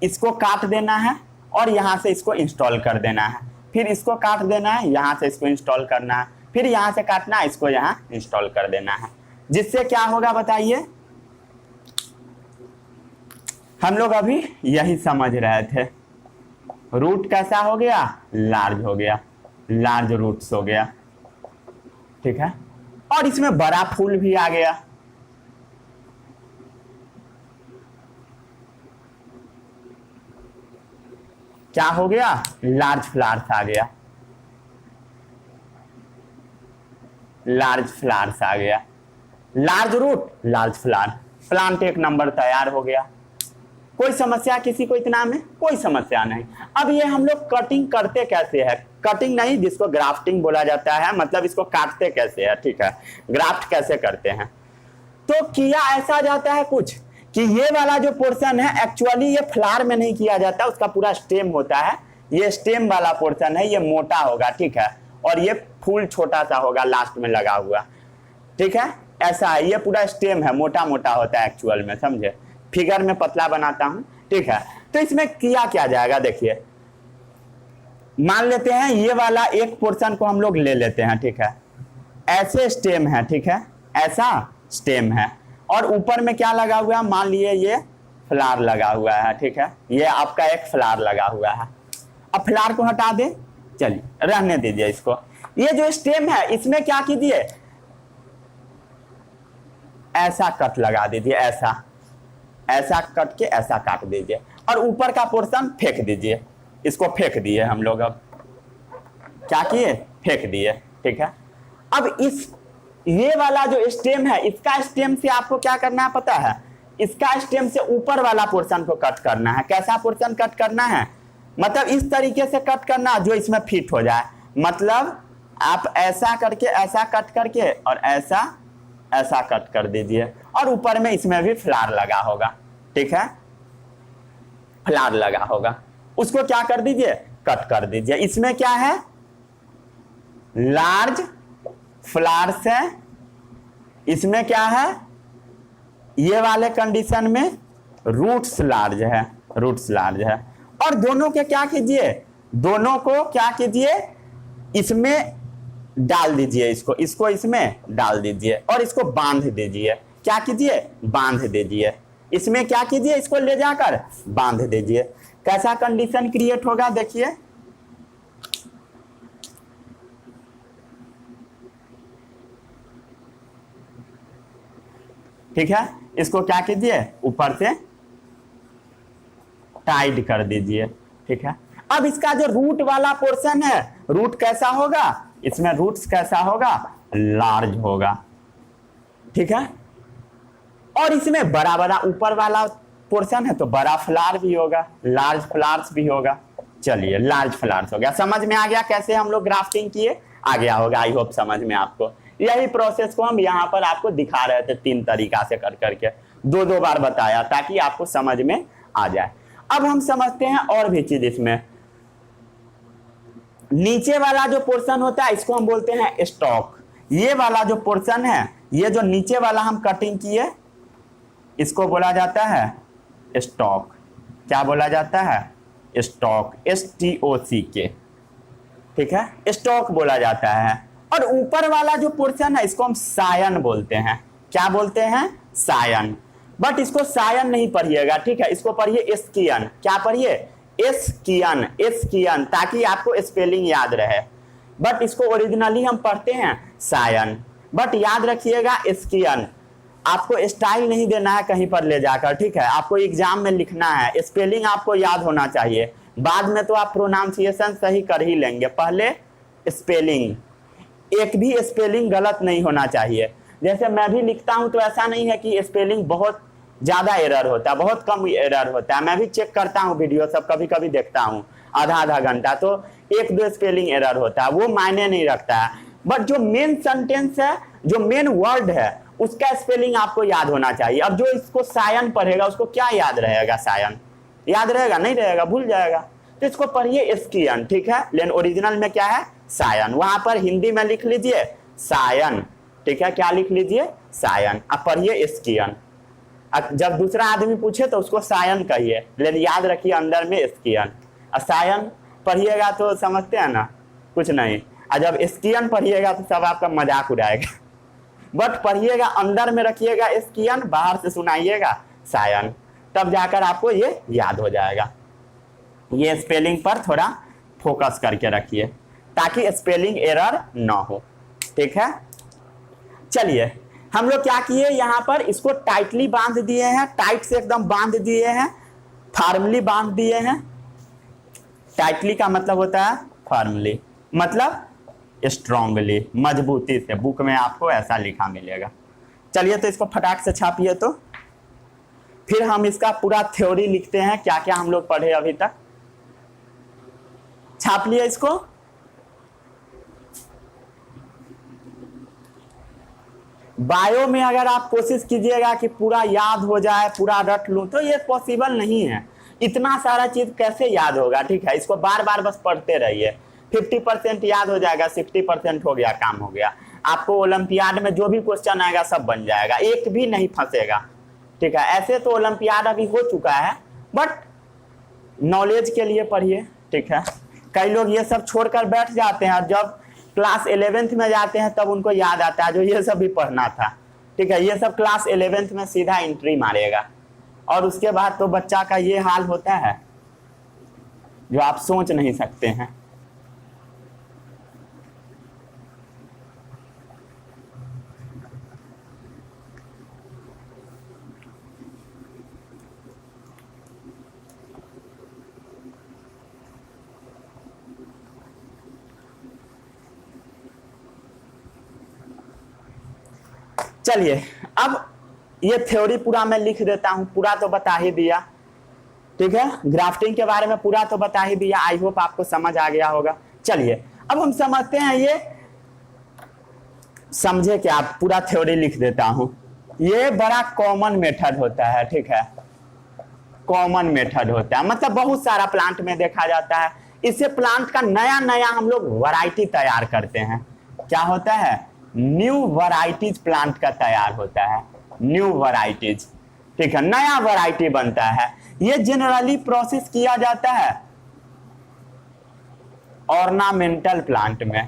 इसको काट देना है और यहां से इसको इंस्टॉल कर देना है, फिर इसको काट देना है, यहां से इसको इंस्टॉल करना है, फिर यहां से काटना है, इसको यहां इंस्टॉल कर देना है। जिससे क्या होगा बताइए, हम लोग अभी यही समझ रहे थे, रूट कैसा हो गया, लार्ज हो गया, लार्ज रूट्स हो गया, ठीक है। और इसमें बड़ा फूल भी आ गया, क्या हो गया, लार्ज फ्लावर्स आ गया, लार्ज फ्लावर्स आ गया, large root, large flower, plant एक नंबर तैयार हो गया। कोई समस्या किसी को इतना में, कोई समस्या नहीं। अब ये हम लोग कटिंग करते कैसे है, कटिंग नहीं, जिसको ग्राफ्टिंग बोला जाता है, मतलब इसको काटते कैसे है, ठीक है, ग्राफ्ट कैसे करते हैं। तो किया ऐसा जाता है कुछ कि ये वाला जो पोर्शन है एक्चुअली ये फ्लावर में नहीं किया जाता, उसका पूरा स्टेम होता है, ये स्टेम वाला पोर्शन है, ये मोटा होगा, ठीक है, और ये फूल छोटा सा होगा लास्ट में लगा हुआ, ठीक है। ऐसा है, ये पूरा स्टेम है, मोटा मोटा होता है एक्चुअल में, समझे। फिगर में पतला बनाता हूं, ठीक है। तो इसमें किया क्या जाएगा, देखिए मान लेते हैं ये वाला एक पोर्शन को हम लोग ले लेते हैं, ठीक है, ऐसे स्टेम है, ठीक है, ऐसा स्टेम है, और ऊपर में क्या लगा हुआ है, मान लिए ये फ्लावर लगा हुआ है, ठीक है, ये आपका एक फ्लावर लगा हुआ है। अब फ्लावर को हटा दे, चलिए रहने दीजिए इसको। ये जो स्टेम है इसमें क्या कीजिए, ऐसा कट लगा दीजिए, ऐसा ऐसा कट के ऐसा काट दीजिए, और ऊपर का पोर्शन फेंक दीजिए, इसको फेंक दिए हम लोग। अब क्या किए, फेंक दिए। ठीक है, अब इस ये वाला जो स्टेम है, इसका स्टेम से आपको क्या करना है पता है, इसका स्टेम से ऊपर वाला पोर्शन को कट करना है। कैसा पोर्शन कट करना है, मतलब इस तरीके से कट करना जो इसमें फिट हो जाए। मतलब आप ऐसा करके, ऐसा कट करके और ऐसा ऐसा कट कर दीजिए, और ऊपर में इसमें भी फ्लावर लगा होगा। ठीक है, फ्लावर लगा होगा, उसको क्या कर दीजिए, कट कर दीजिए। इसमें क्या है, लार्ज फ्लावर्स है, इसमें क्या है, ये वाले कंडीशन में रूट्स लार्ज है, रूट्स लार्ज है। और दोनों के क्या कीजिए, दोनों को क्या कीजिए, इसमें डाल दीजिए, इसको इसमें डाल दीजिए और इसको बांध दीजिए। क्या कीजिए, बांध दीजिए। इसमें क्या कीजिए, इसको ले जाकर बांध दीजिए। कैसा कंडीशन क्रिएट होगा देखिए, ठीक है, इसको क्या कीजिए, ऊपर से टाइट कर दीजिए। ठीक है, अब इसका जो रूट वाला पोर्शन है, रूट कैसा होगा, इसमें रूट्स कैसा होगा, लार्ज होगा। ठीक है, और इसमें बड़ा बड़ा ऊपर वाला पोर्शन है तो बड़ा फ्लावर भी होगा, लार्ज फ्लावर्स भी होगा। चलिए, लार्ज फ्लावर्स हो गया। समझ में आ गया कैसे हम लोग ग्राफ्टिंग किए, आ गया होगा आई होप समझ में आपको। यही प्रोसेस को हम यहाँ पर आपको दिखा रहे थे, 3 तरीका से कर करके 2 बार बताया ताकि आपको समझ में आ जाए। अब हम समझते हैं और भी चीज। इसमें नीचे वाला जो पोर्शन होता है इसको हम बोलते हैं स्टॉक। ये वाला जो पोर्शन है, ये जो नीचे वाला हम कटिंग किए, इसको बोला जाता है स्टॉक। क्या बोला जाता है, स्टॉक, STOCK। ठीक है, स्टॉक बोला जाता है। और ऊपर वाला जो पोर्शन है इसको हम सायन बोलते हैं। क्या बोलते हैं, सायन। बट इसको सायन नहीं पढ़िएगा, ठीक है, इसको पढ़िए एस्कियन। क्या पढ़िए, एस्कियन, एस्कियन, ताकि आपको स्पेलिंग याद रहे। बट इसको ओरिजिनली हम पढ़ते हैं सायन, बट याद रखिएगा एस्कियन। आपको स्टाइल नहीं देना है कहीं पर ले जाकर, ठीक है, आपको एग्जाम में लिखना है, स्पेलिंग आपको याद होना चाहिए। बाद में तो आप प्रोनाउंसिएशन सही कर ही लेंगे, पहले स्पेलिंग, एक भी स्पेलिंग गलत नहीं होना चाहिए। जैसे मैं भी लिखता हूं तो ऐसा नहीं है कि स्पेलिंग बहुत ज्यादा एरर होता है, बहुत कम एरर होता है। मैं भी चेक करता हूं वीडियो सब, कभी कभी देखता हूं आधा घंटा, तो 1-2 स्पेलिंग एरर होता है, वो मायने नहीं रखता है। बट जो मेन सेंटेंस है, जो मेन वर्ड है, उसका स्पेलिंग आपको याद होना चाहिए। अब जो इसको सायन पढ़ेगा उसको क्या याद रहेगा, सायन याद रहेगा, नहीं रहेगा, भूल जाएगा। तो इसको पढ़िए एस्कियन, ठीक है, लेकिन ओरिजिनल में क्या है, सायन। वहां पर हिंदी में लिख लीजिए सायन, ठीक है, क्या लिख लीजिए, सायन। अब पढ़िए एस्कियन। जब दूसरा आदमी पूछे तो उसको सायन कहिए, लेकिन याद रखिए अंदर में एस्कियन। सायन पढ़िएगा तो समझते हैं ना, कुछ नहीं। और जब एस्कियन पढ़िएगा तो सब आपका मजाक उड़ाएगा। बट पढ़िएगा, अंदर में रखिएगा एस्कियन, बाहर से सुनाइएगा सायन, तब जाकर आपको ये याद हो जाएगा। ये स्पेलिंग पर थोड़ा फोकस करके रखिए ताकि स्पेलिंग एरर ना हो, ठीक है। चलिए, हम लोग क्या किए, यहाँ पर इसको टाइटली बांध दिए हैं, टाइट से एकदम बांध दिए हैं, फर्मली बांध दिए हैं। टाइटली का मतलब होता है फर्मली, मतलब स्ट्रांगली, मजबूती से। बुक में आपको ऐसा लिखा मिलेगा। चलिए, तो इसको फटाक से छापिए। तो फिर हम इसका पूरा थ्योरी लिखते हैं, क्या क्या हम लोग पढ़े अभी तक। छाप लिए इसको। बायो में अगर आप कोशिश कीजिएगा कि पूरा याद हो जाए, पूरा रट लूं, तो ये पॉसिबल नहीं है। इतना सारा चीज कैसे याद होगा, ठीक है, इसको बार बार बस पढ़ते रहिए। 50% याद हो जाएगा, 60% हो गया, काम हो गया। आपको ओलंपियाड में जो भी क्वेश्चन आएगा सब बन जाएगा, एक भी नहीं फंसेगा, ठीक है। ऐसे तो ओलंपियाड अभी हो चुका है, बट नॉलेज के लिए पढ़िए, ठीक है। कई लोग ये सब छोड़कर बैठ जाते हैं और जब क्लास 11th में जाते हैं तब उनको याद आता है जो ये सब भी पढ़ना था, ठीक है। ये सब क्लास 11th में सीधा एंट्री मारेगा और उसके बाद तो बच्चा का ये हाल होता है जो आप सोच नहीं सकते हैं। चलिए अब ये थ्योरी पूरा मैं लिख देता हूं, पूरा तो बता ही दिया, ठीक है, ग्राफ्टिंग के बारे में पूरा तो बता ही दिया, आई होप आपको समझ आ गया होगा। चलिए अब हम समझते हैं, ये समझे क्या, पूरा थ्योरी लिख देता हूं। ये बड़ा कॉमन मेथड होता है, ठीक है, कॉमन मेथड होता है, मतलब बहुत सारा प्लांट में देखा जाता है। इससे प्लांट का नया नया हम लोग वैरायटी तैयार करते हैं। क्या होता है, न्यू वैरायटीज प्लांट का तैयार होता है, न्यू वैरायटीज, ठीक है, नया वैरायटी बनता है। ये जनरली प्रोसेस किया जाता है ऑर्नामेंटल प्लांट में।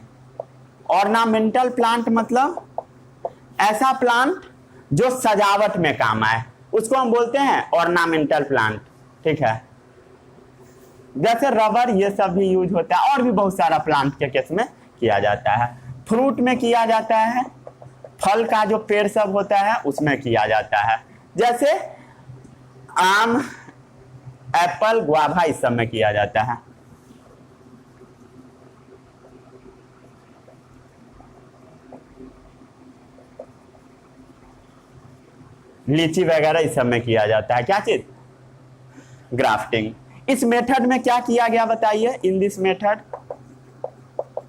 ऑर्नामेंटल प्लांट मतलब ऐसा प्लांट जो सजावट में काम आए, उसको हम बोलते हैं ऑर्नामेंटल प्लांट, ठीक है। जैसे रबर ये सब भी यूज होता है, और भी बहुत सारा प्लांट के केस में किया जाता है। फ्रूट में किया जाता है, फल का जो पेड़ सब होता है उसमें किया जाता है, जैसे आम, एप्पल, गुआवा, इस सब में किया जाता है। लीची वगैरह इस सब में किया जाता है। क्या चीज, ग्राफ्टिंग। इस मेथड में क्या किया गया बताइए, in this method,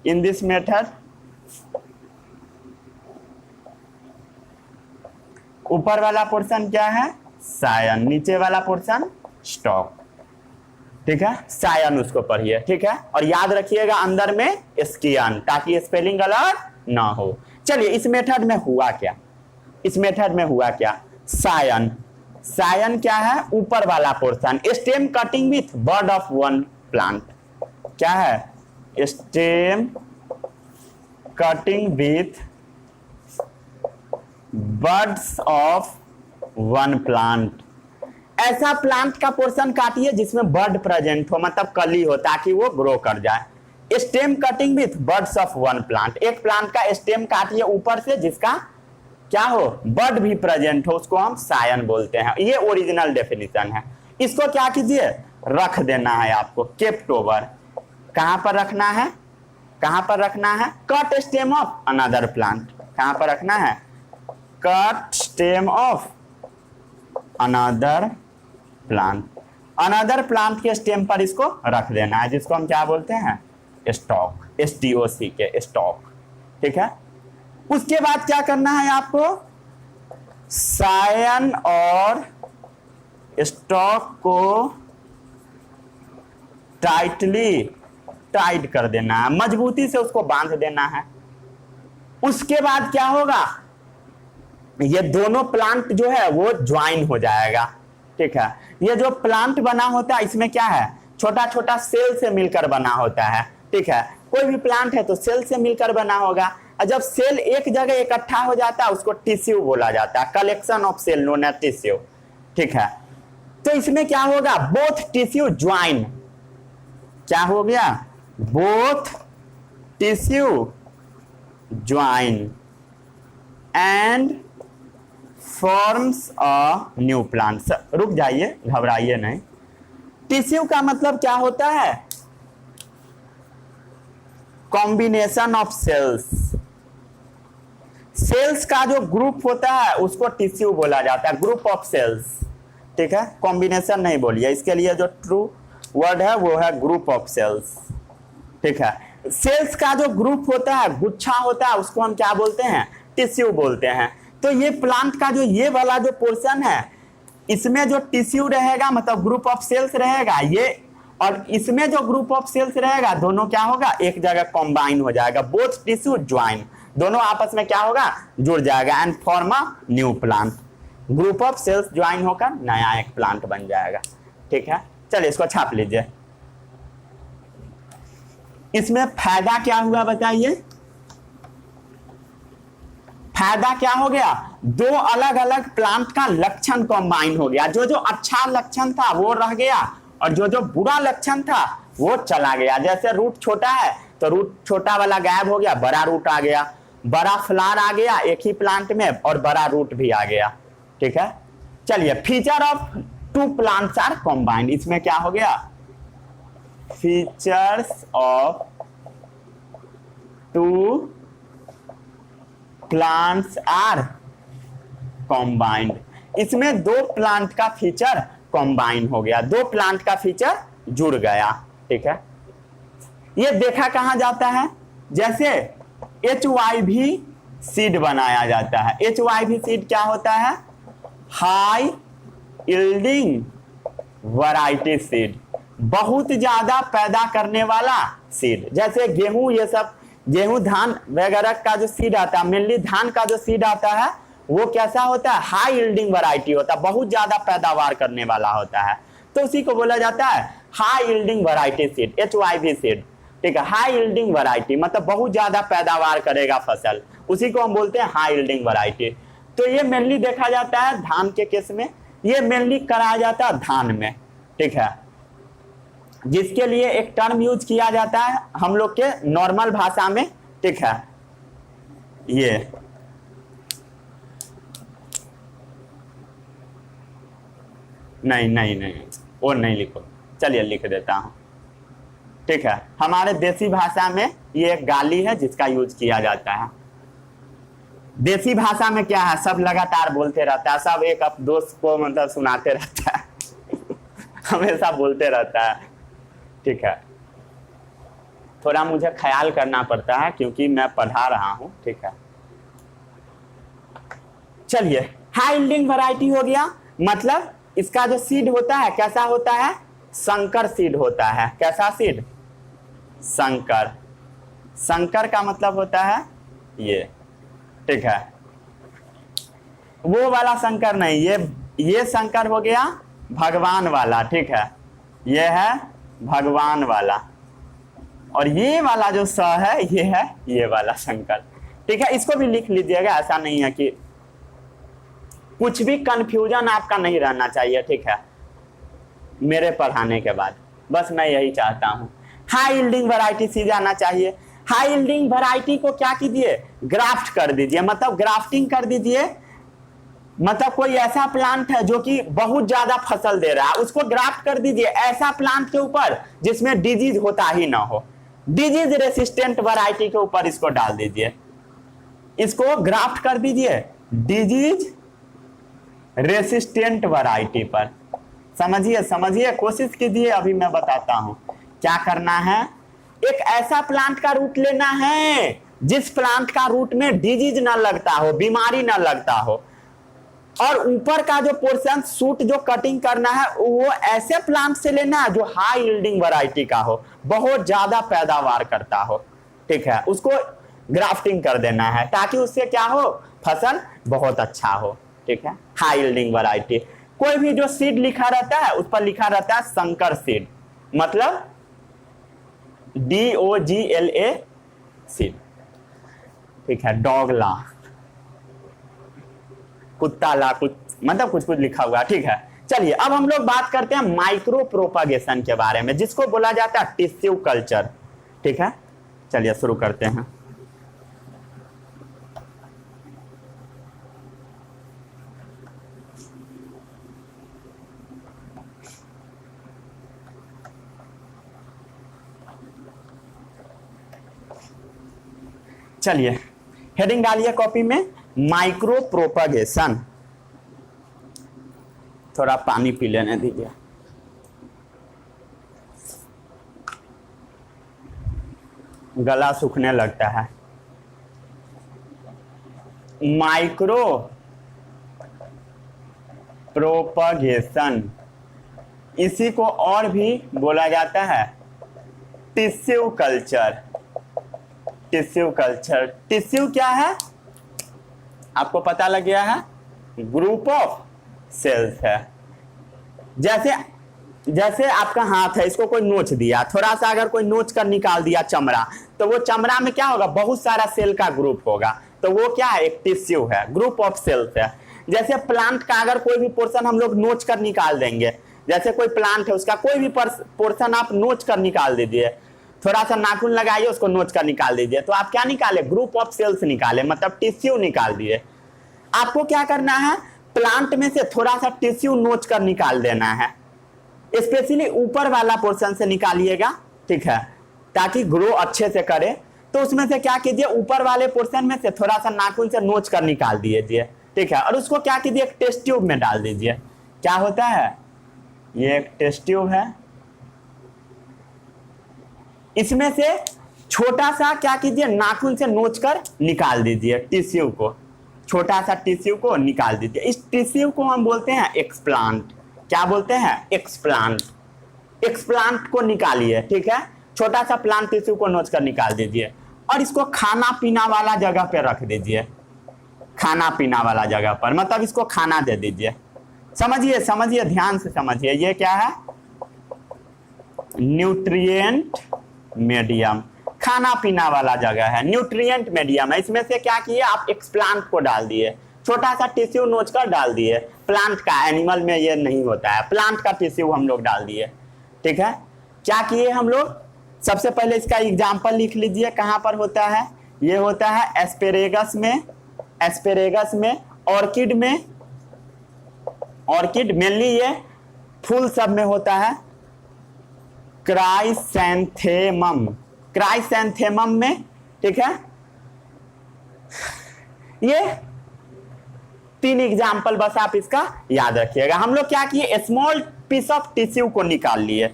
in this method ऊपर वाला पोर्शन क्या है, सायन, नीचे वाला पोर्शन स्टॉक, ठीक है, सायन उसको पढ़िए, ठीक है, और याद रखिएगा अंदर में स्कियन, ताकि स्पेलिंग गलत ना हो। चलिए इस मेथड में हुआ क्या, इस मेथड में हुआ क्या, सायन, सायन क्या है, ऊपर वाला portion, stem cutting with bud of one plant, क्या है, stem cutting with buds of one plant. ऐसा प्लांट का पोर्शन काटिए जिसमें बड प्रेजेंट हो, मतलब कली हो, ताकि वो ग्रो कर जाए। Stem cutting with buds of one plant, एक प्लांट का स्टेम काटिए ऊपर से जिसका क्या हो, बड भी प्रेजेंट हो, उसको हम सायन बोलते हैं। ये ओरिजिनल डेफिनेशन है। इसको क्या कीजिए, रख देना है आपको, केप्ट ओवर। कहां पर रखना है, कहां पर रखना है, cut stem of another plant, कहां पर रखना है, cut stem of another plant, another plant के स्टेम पर इसको रख देना है, जिसको हम क्या बोलते हैं, स्टॉक, STOC के स्टॉक, ठीक है। उसके बाद क्या करना है आपको, सायन और स्टॉक को टाइटली टाइट कर देना है, मजबूती से उसको बांध देना है। उसके बाद क्या होगा, ये दोनों प्लांट जो है वो ज्वाइन हो जाएगा, ठीक है। ये जो प्लांट बना होता है इसमें क्या है, छोटा छोटा सेल से मिलकर बना होता है, ठीक है। कोई भी प्लांट है तो सेल से मिलकर बना होगा, और जब सेल एक जगह इकट्ठा हो जाता है उसको टिश्यू बोला जाता है, collection of cell known as tissue, ठीक है। तो इसमें क्या होगा, बोथ टिश्यू ज्वाइन, क्या हो गया, both tissue join and forms a new plant. रुक जाइए, घबराइए नहीं। टिश्यू का मतलब क्या होता है, कॉम्बिनेशन ऑफ सेल्स। सेल्स का जो ग्रुप होता है उसको टिश्यू बोला जाता है, ग्रुप ऑफ सेल्स, ठीक है, कॉम्बिनेशन नहीं बोलिए। इसके लिए जो ट्रू वर्ड है वो है ग्रुप ऑफ सेल्स, ठीक है। सेल्स का जो ग्रुप होता है, गुच्छा होता है, उसको हम क्या बोलते हैं, टिश्यू बोलते हैं। तो ये प्लांट का जो ये वाला जो पोर्शन है, इसमें जो टिश्यू रहेगा मतलब ग्रुप ऑफ सेल्स रहेगा ये, और इसमें जो ग्रुप ऑफ सेल्स रहेगा, दोनों क्या होगा, एक जगह कॉम्बाइन हो जाएगा, बोथ टिश्यू ज्वाइन, दोनों आपस में क्या होगा, जुड़ जाएगा, and form a new plant. Group of cells join होकर नया एक प्लांट बन जाएगा, ठीक है। चलिए इसको छाप लीजिए। इसमें फायदा क्या हुआ बताइए, फायदा क्या हो गया, दो अलग अलग प्लांट का लक्षण कॉम्बाइन हो गया। जो जो अच्छा लक्षण था वो रह गया, और जो जो बुरा लक्षण था वो चला गया। जैसे रूट छोटा है तो रूट छोटा वाला गायब हो गया, बड़ा रूट आ गया, बड़ा फ्लावर आ गया एक ही प्लांट में, और बड़ा रूट भी आ गया, ठीक है। चलिए, feature of two plants are combined, इसमें क्या हो गया, features of two plants are combined. इसमें दो प्लांट का फीचर कॉम्बाइन हो गया, दो प्लांट का फीचर जुड़ गया। ठीक है, ये देखा कहां जाता है, जैसे HYV सीड बनाया जाता है। HYV सीड क्या होता है, हाई यील्डिंग वैरायटी सीड, बहुत ज्यादा पैदा करने वाला सीड। जैसे गेहूं, ये सब गेहूं धान वगैरह का जो सीड आता है, मेनली धान का जो सीड आता है वो कैसा होता है, हाई यील्डिंग वैरायटी होता है, बहुत ज्यादा पैदावार करने वाला होता है, तो उसी को बोला जाता है high yielding variety seed, HYV seed. ठीक है, हाई यील्डिंग वैरायटी मतलब बहुत ज्यादा पैदावार करेगा फसल, उसी को हम बोलते हैं हाई यील्डिंग वैरायटी। तो ये मेनली देखा जाता है धान के केस में, ये मेनली कराया जाता है धान में। ठीक है, जिसके लिए एक टर्म यूज किया जाता है हम लोग के नॉर्मल भाषा में। ठीक है, ये नहीं और नहीं लिखो, चलिए लिख देता हूं। ठीक है, हमारे देसी भाषा में ये एक गाली है जिसका यूज किया जाता है। देसी भाषा में क्या है, सब लगातार बोलते रहता है, सब एक अब दोस्त को मतलब सुनाते रहता है हमेशा बोलते रहता है। ठीक है, थोड़ा मुझे ख्याल करना पड़ता है क्योंकि मैं पढ़ा रहा हूं। ठीक है, चलिए हाई यील्डिंग वैरायटी हो गया, मतलब इसका जो सीड होता है कैसा होता है, संकर सीड होता है। कैसा सीड, संकर। संकर का मतलब होता है ये। ठीक है, वो वाला संकर नहीं, ये संकर हो गया भगवान वाला। ठीक है, ये है भगवान वाला, और ये वाला जो स है ये है ये वाला संकर। ठीक है, इसको भी लिख लीजिएगा, ऐसा नहीं है कि कुछ भी कंफ्यूजन आपका नहीं रहना चाहिए। ठीक है, मेरे पढ़ाने के बाद बस मैं यही चाहता हूं, हाई यील्डिंग वैरायटी सीधे आना चाहिए। हाई यील्डिंग वैरायटी को क्या कीजिए, ग्राफ्ट कर दीजिए, मतलब ग्राफ्टिंग कर दीजिए। मतलब कोई ऐसा प्लांट है जो कि बहुत ज्यादा फसल दे रहा है, उसको ग्राफ्ट कर दीजिए ऐसा प्लांट के ऊपर जिसमें डिजीज होता ही ना हो, डिजीज रेसिस्टेंट वैरायटी के ऊपर इसको डाल दीजिए, इसको ग्राफ्ट कर दीजिए डिजीज रेसिस्टेंट वैरायटी पर। समझिए समझिए, कोशिश कीजिए, अभी मैं बताता हूं क्या करना है। एक ऐसा प्लांट का रूट लेना है जिस प्लांट का रूट में डिजीज ना लगता हो, बीमारी ना लगता हो, और ऊपर का जो पोर्शन सूट जो कटिंग करना है वो ऐसे प्लांट से लेना है जो हाई यील्डिंग वैरायटी का हो, बहुत ज्यादा पैदावार करता हो। ठीक है, उसको ग्राफ्टिंग कर देना है ताकि उससे क्या हो, फसल बहुत अच्छा हो। ठीक है, हाई यील्डिंग वैरायटी। कोई भी जो सीड लिखा रहता है उस पर लिखा रहता है संकर सीड, मतलब DOGLA सीड। ठीक है, डॉगला, कुत्ता ला, कुछ मतलब कुछ कुछ लिखा हुआ। ठीक है, चलिए अब हम लोग बात करते हैं माइक्रो प्रोपागेशन के बारे में, जिसको बोला जाता है टिश्यू कल्चर। ठीक है, चलिए शुरू करते हैं। चलिए हेडिंग डालिए कॉपी में, माइक्रो प्रोपागेशन। थोड़ा पानी पी लेने दीजिए। गला सूखने लगता है। माइक्रो प्रोपागेशन, इसी को और भी बोला जाता है tissue culture. Tissue culture, tissue क्या है आपको पता लग गया है, ग्रुप ऑफ सेल्स है। जैसे आपका हाथ है, इसको कोई नोच दिया, थोड़ा सा अगर कोई नोच कर निकाल दिया चमड़ा, तो वो चमड़ा में क्या होगा, बहुत सारा सेल का ग्रुप होगा, तो वो क्या है, एक टिश्यू है, ग्रुप ऑफ सेल्स है। जैसे प्लांट का अगर कोई भी पोर्शन हम लोग नोच कर निकाल देंगे, जैसे कोई प्लांट है उसका कोई भी पोर्शन आप नोच कर निकाल दीजिए, थोड़ा सा नाखून लगाइए उसको नोच कर निकाल दीजिए, तो आप क्या निकाले, ग्रुप ऑफ सेल्स निकाले, मतलब टिश्यू निकाल दिए। आपको क्या करना है, प्लांट में से थोड़ा सा टिश्यू नोच कर निकाल देना है, स्पेशली ऊपर वाला पोर्शन से निकालिएगा। ठीक है, ताकि ग्रो अच्छे से करे। तो उसमें से क्या कीजिए, ऊपर वाले पोर्शन में से थोड़ा सा नाखून से नोच कर निकाल दीजिए। ठीक है, और उसको क्या कीजिए, एक टेस्ट ट्यूब में डाल दीजिए। क्या होता है, ये एक टेस्ट ट्यूब है, इसमें से छोटा सा क्या कीजिए, नाखून से नोच कर निकाल दीजिए टिश्यू को, छोटा सा टिश्यू को निकाल दीजिए। इस टिश्यू को हम बोलते हैं एक्सप्लांट। क्या बोलते हैं, एक्सप्लांट। एक्सप्लांट को निकालिए, ठीक है, छोटा सा प्लांट टिश्यू को नोच कर निकाल दीजिए और इसको खाना पीना वाला जगह पे रख दीजिए, खाना पीना वाला जगह पर, मतलब इसको खाना दे दीजिए। समझिए समझिए, ध्यान से समझिए, ये क्या है, न्यूट्रिएंट मीडियम, खाना पीना वाला जगह है, न्यूट्रिएंट मीडियम है। इसमें से क्या किए आप, एक्सप्लांट को डाल दिए, छोटा सा टिश्यू नोच कर डाल दिए, प्लांट का, एनिमल में ये नहीं होता है, प्लांट का टिश्यू हम लोग डाल दिए, ठीक है। क्या किए हम लोग, सबसे पहले इसका एग्जाम्पल लिख लीजिए, कहां पर होता है, ये होता है एस्पेरेगस में, एस्पेरेगस में, ऑर्किड में, ऑर्किड मेनली ये फूल सब में होता है, क्राइसैंथेमम, क्राइसैंथेमम में, ठीक है। ये 3 एग्जाम्पल बस आप इसका याद रखिएगा। हम लोग क्या किए, स्मॉल पीस ऑफ टिश्यू को निकाल लिए।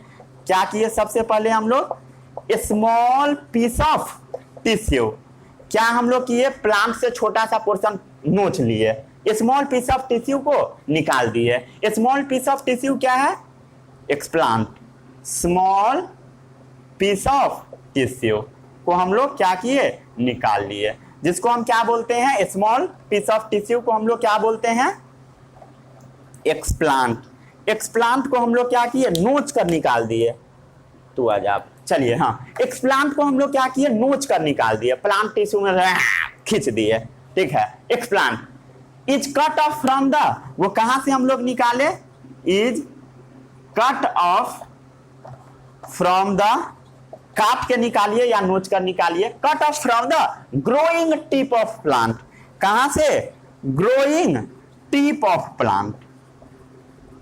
क्या किए, सबसे पहले हम लोग स्मॉल पीस ऑफ टिश्यू, क्या हम लोग किए, प्लांट से छोटा सा पोर्शन नोच लिए, स्मॉल पीस ऑफ टिश्यू को निकाल दिए। स्मॉल पीस ऑफ टिश्यू क्या है, explant, small piece of tissue को हम लोग क्या किए, निकाल लिए, जिसको हम क्या बोलते हैं, स्मॉल पीस ऑफ टिश्यू को हम लोग क्या बोलते हैं, एक्सप्लांट। एक्सप्लांट को हम लोग क्या किए, नोच कर निकाल दिए। तो आज आप चलिए, हाँ, एक्सप्लांट को हम लोग क्या किए, नोच कर निकाल दिए, प्लांट टिश्यू में खींच दिए, ठीक है। Explant is cut of from the, वो कहां से हम लोग निकाले, is cut of from the, काट के निकालिए या नोच कर निकालिए, cut off from the growing tip of plant, कहां से, growing tip of plant,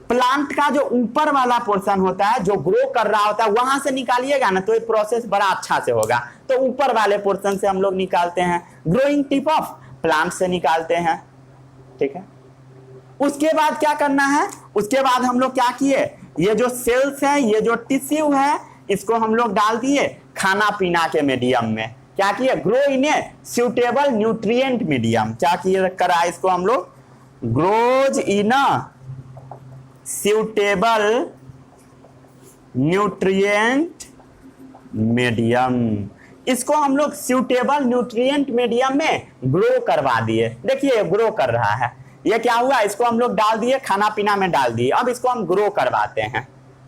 plant का जो ऊपर वाला पोर्शन होता है, जो ग्रो कर रहा होता है, वहां से निकालिएगा ना तो ये प्रोसेस बड़ा अच्छा से होगा। तो ऊपर वाले पोर्शन से हम लोग निकालते हैं, ग्रोइंग टिप ऑफ प्लांट से निकालते हैं, ठीक है। उसके बाद क्या करना है, उसके बाद हम लोग क्या किए, ये जो सेल्स है, ये जो टिश्यू है, इसको हम लोग डाल दिए खाना पीना के मीडियम में। क्या किए, grow in a suitable nutrient medium, क्या किए करा, इसको हम लोग grows in a suitable nutrient medium, इसको हम लोग सुटेबल न्यूट्रिएंट मीडियम में ग्रो करवा दिए। देखिए ग्रो कर रहा है, ये क्या हुआ, इसको हम लोग डाल दिए, खाना पीना में डाल दिए, अब इसको हम ग्रो करवाते हैं,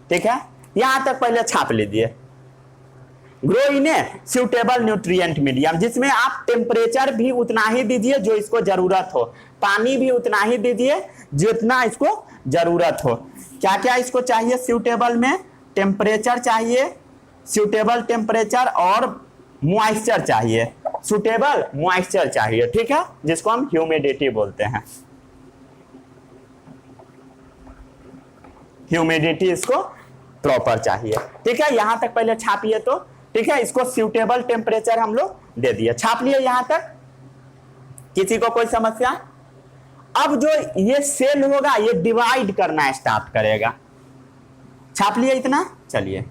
ठीक है। यहां तक पहले छाप लीजिए, grow in a suitable nutrient medium, जिसमें आप टेम्परेचर भी उतना ही दीजिए जो इसको जरूरत हो, पानी भी उतना ही दीजिए जितना इसको जरूरत हो। क्या क्या इसको चाहिए, सूटेबल में टेम्परेचर चाहिए, सूटेबल टेम्परेचर और मॉइस्चर चाहिए, सूटेबल मॉइस्चर चाहिए, ठीक है, जिसको हम ह्यूमिडिटी बोलते हैं। ह्यूमिडिटी इसको प्रॉपर चाहिए, ठीक है। यहां तक पहले छापिए तो, ठीक है, इसको सूटेबल टेम्परेचर हम लोग दे दिए, छाप लिए यहां तक, किसी को कोई समस्या। अब जो ये सेल होगा ये डिवाइड करना स्टार्ट करेगा, छाप लिए इतना, चलिए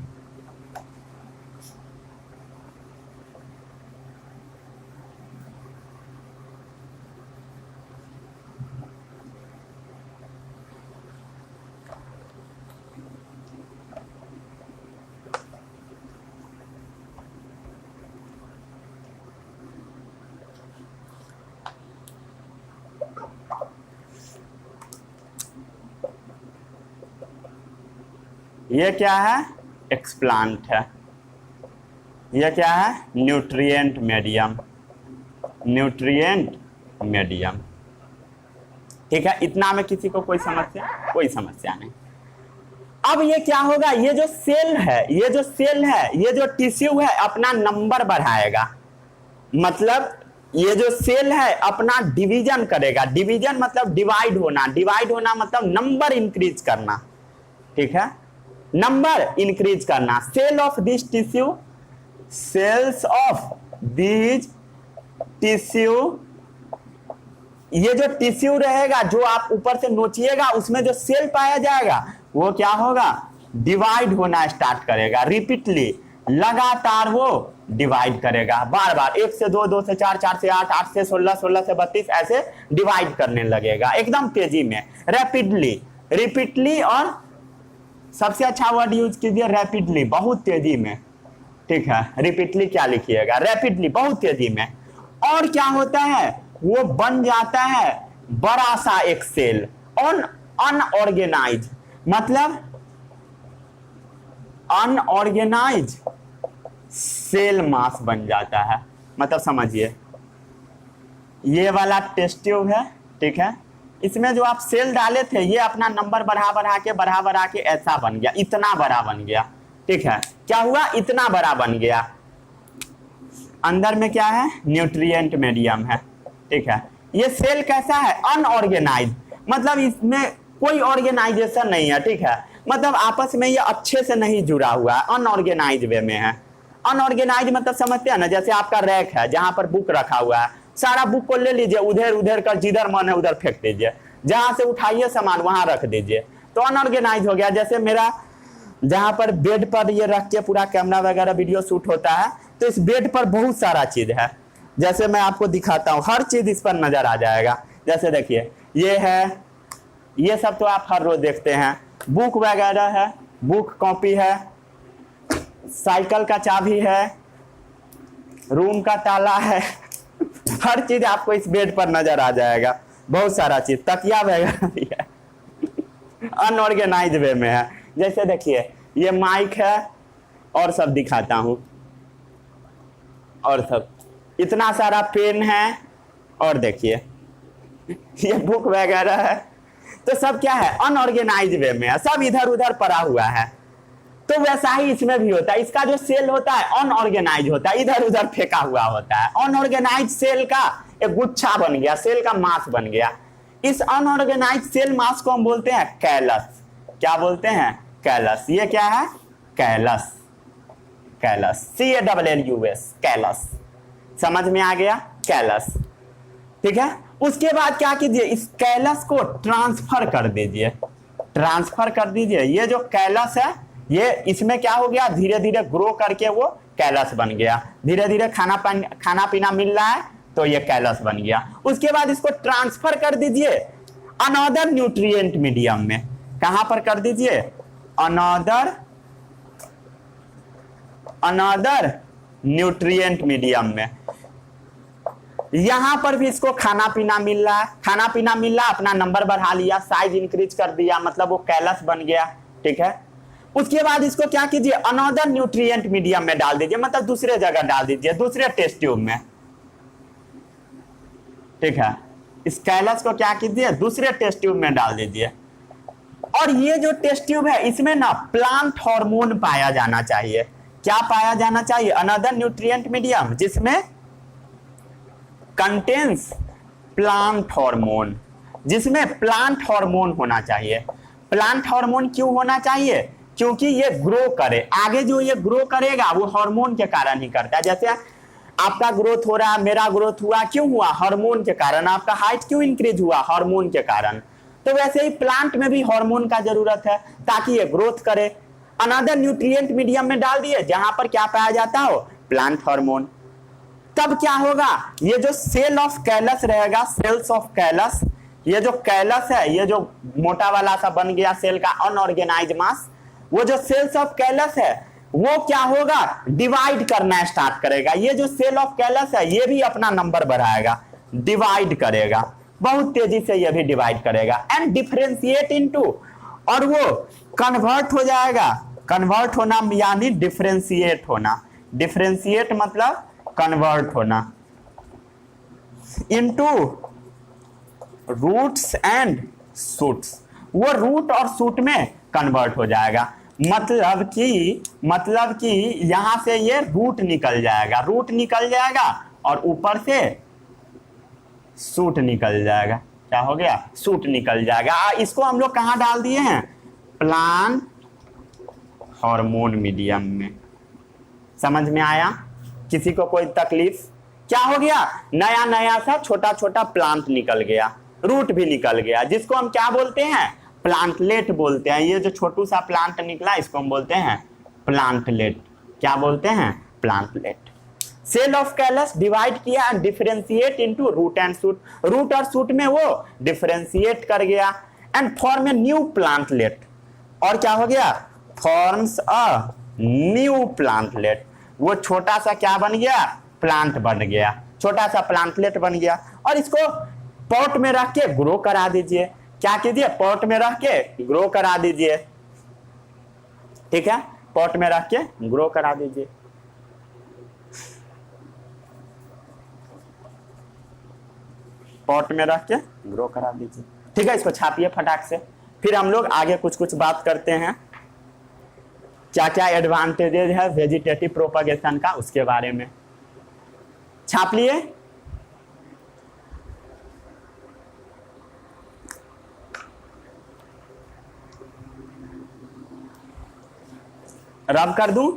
ये क्या है, एक्सप्लांट है, ये क्या है, न्यूट्रिएंट मीडियम, न्यूट्रिएंट मीडियम, ठीक है। इतना में किसी को कोई समस्या, कोई समस्या नहीं। अब ये क्या होगा, ये जो सेल है, ये जो सेल है, ये जो टिश्यू है अपना नंबर बढ़ाएगा, मतलब ये जो सेल है अपना डिवीजन करेगा, डिवीजन मतलब डिवाइड होना, डिवाइड होना मतलब नंबर इंक्रीज करना, ठीक है, नंबर इंक्रीज करना। Cell of this tissue, cells of this tissue ये जो टिश्यू रहेगा जो आप ऊपर से नोचिएगा उसमें जो सेल पाया जाएगा वो क्या होगा, डिवाइड होना स्टार्ट करेगा, रिपीटली लगातार वो डिवाइड करेगा, बार बार 1 से 2, 2 से 4, 4 से 8, 8 से 16, 16 से 32 ऐसे डिवाइड करने लगेगा एकदम तेजी में, रैपिडली, रिपीटली, और सबसे अच्छा वर्ड यूज कीजिए रैपिडली, बहुत तेजी में, ठीक है। रिपीटली क्या लिखिएगा, रैपिडली, बहुत तेजी में। और क्या होता है, वो बन जाता है बड़ा सा एक सेल, अनऑर्गेनाइज, मतलब अनऑर्गेनाइज सेल मास बन जाता है। मतलब समझिए ये वाला टेस्ट ट्यूब है, ठीक है, इसमें जो आप सेल डाले थे ये अपना नंबर बढ़ा बढ़ा के ऐसा बन गया, इतना बड़ा बन गया, ठीक है। क्या हुआ, इतना बड़ा बन गया। अंदर में क्या है, न्यूट्रिएंट मीडियम है, ठीक है। ये सेल कैसा है, अनऑर्गेनाइज, मतलब इसमें कोई ऑर्गेनाइजेशन नहीं है, ठीक है, मतलब आपस में ये अच्छे से नहीं जुड़ा हुआ है, अनऑर्गेनाइज वे में है। अनऑर्गेनाइज मतलब समझते हैं ना, जैसे आपका रैक है जहां पर बुक रखा हुआ है, सारा बुक को ले लीजिए, उधर उधर कर जिधर मन है उधर फेंक दीजिए, जहां से उठाइए सामान वहां रख दीजिए, तो अनऑर्गेनाइज हो गया। जैसे मेरा जहां पर बेड पर ये रख के पूरा कैमरा वगैरह वीडियो शूट होता है, तो इस बेड पर बहुत सारा चीज है, जैसे मैं आपको दिखाता हूँ, हर चीज इस पर नजर आ जाएगा। जैसे देखिए ये है, ये सब तो आप हर रोज देखते हैं, बुक वगैरह है, बुक कॉपी है, साइकिल का चाबी है, रूम का ताला है, हर चीज आपको इस बेड पर नजर आ जाएगा, बहुत सारा चीज, तकिया वगैरह भी है, अनऑर्गेनाइज वे में है। जैसे देखिए ये माइक है, और सब दिखाता हूं, और सब इतना सारा पेन है, और देखिए ये बुक वगैरह है, तो सब क्या है, अनऑर्गेनाइज वे में है, सब इधर उधर पड़ा हुआ है। तो वैसा ही इसमें भी होता है, इसका जो सेल होता है अनऑर्गेनाइज होता है, इधर उधर फेंका हुआ होता है। अनऑर्गेनाइज सेल का एक गुच्छा बन गया, सेल का मास बन गया। इस अनऑर्गेनाइज सेल मास को हम बोलते हैं कैलस। क्या बोलते हैं, कैलस। ये क्या है, कैलस, कैलस, CALLUS, कैलस। समझ में आ गया, कैलस, ठीक है। उसके बाद क्या कीजिए, इस कैलस को ट्रांसफर कर दीजिए, ट्रांसफर कर दीजिए। ये जो कैलस है ये इसमें क्या हो गया, धीरे धीरे ग्रो करके वो कैलस बन गया, धीरे धीरे खाना पीना मिल रहा है तो ये कैलस बन गया। उसके बाद इसको ट्रांसफर कर दीजिए अनदर न्यूट्रिएंट मीडियम में। कहां पर कर दीजिए, अनदर न्यूट्रिएंट मीडियम में। यहां पर भी इसको खाना पीना मिल रहा है, खाना पीना मिल रहा है, अपना नंबर बढ़ा लिया, साइज इंक्रीज कर दिया, मतलब वो कैलस बन गया, ठीक है। उसके बाद इसको क्या कीजिए, अनदर न्यूट्रिएंट मीडियम में डाल दीजिए, मतलब दूसरे जगह डाल दीजिए, दूसरे टेस्ट ट्यूब में, ठीक है। इस कैलस को क्या कीजिए, दूसरे टेस्ट ट्यूब में डाल दीजिए। और ये जो टेस्ट ट्यूब है इसमें ना प्लांट हार्मोन पाया जाना चाहिए। क्या पाया जाना चाहिए, अनदर न्यूट्रिएंट मीडियम जिसमें कंटेन्स प्लांट हार्मोन, जिसमें प्लांट हार्मोन होना चाहिए। प्लांट हार्मोन क्यों होना चाहिए, क्योंकि ये ग्रो करे, आगे जो ये ग्रो करेगा वो हार्मोन के कारण ही करता है। जैसे आपका ग्रोथ हो रहा है, मेरा ग्रोथ हुआ, क्यों हुआ, हार्मोन के कारण। आपका हाइट क्यों इंक्रीज हुआ, हार्मोन के कारण। तो वैसे ही प्लांट में भी हार्मोन का जरूरत है ताकि ये ग्रोथ करे। अनदर न्यूट्रिएंट मीडियम में डाल दिए जहां पर क्या पाया जाता हो, प्लांट हार्मोन। तब क्या होगा, ये जो सेल ऑफ कैलस रहेगा, सेल्स ऑफ कैलस, ये जो कैलस है, ये जो मोटा वाला सा बन गया सेल का अनऑर्गेनाइज मास, वो जो सेल्स ऑफ कैलस है वो क्या होगा, डिवाइड करना स्टार्ट करेगा। ये जो सेल ऑफ कैलस है ये भी अपना नंबर बढ़ाएगा, डिवाइड करेगा, बहुत तेजी से ये भी डिवाइड करेगा, एंड डिफरेंशिएट इनटू, और वो कन्वर्ट हो जाएगा। कन्वर्ट होना यानी डिफरेंशिएट होना, डिफरेंशिएट मतलब कन्वर्ट होना, इनटू रूट्स एंड शूट्स, वो रूट और शूट में कन्वर्ट हो जाएगा। मतलब कि यहां से ये रूट निकल जाएगा, रूट निकल जाएगा और ऊपर से शूट निकल जाएगा। क्या हो गया, शूट निकल जाएगा। इसको हम लोग कहां डाल दिए हैं, प्लांट हार्मोन मीडियम में। समझ में आया, किसी को कोई तकलीफ, क्या हो गया, नया नया सा छोटा छोटा प्लांट निकल गया, रूट भी निकल गया, जिसको हम क्या बोलते हैं, प्लांटलेट बोलते हैं। ये जो छोटू सा प्लांट निकला इसको हम बोलते हैं प्लांटलेट। क्या बोलते हैं, plantlet. Cell of callus divide किया and differentiate into root and shoot, root और शूट में वो डिफरेंशिएट कर गया and form a new plantlet. और क्या हो गया, फॉर्म्स अ न्यू प्लांटलेट, वो छोटा सा क्या बन गया, प्लांट बन गया, छोटा सा प्लांटलेट बन गया। और इसको पॉट में रख के ग्रो करा दीजिए, क्या कीजिए, पॉट में रख के ग्रो करा दीजिए, ठीक है, पॉट में रख के ग्रो करा दीजिए। पॉट में रख के ग्रो करा दीजिए, ठीक है, इसको छापिए फटाक से। फिर हम लोग आगे कुछ कुछ बात करते हैं, क्या क्या एडवांटेजेस है वेजिटेटिव प्रोपगेशन का उसके बारे में। छाप लिए, रब कर दूं।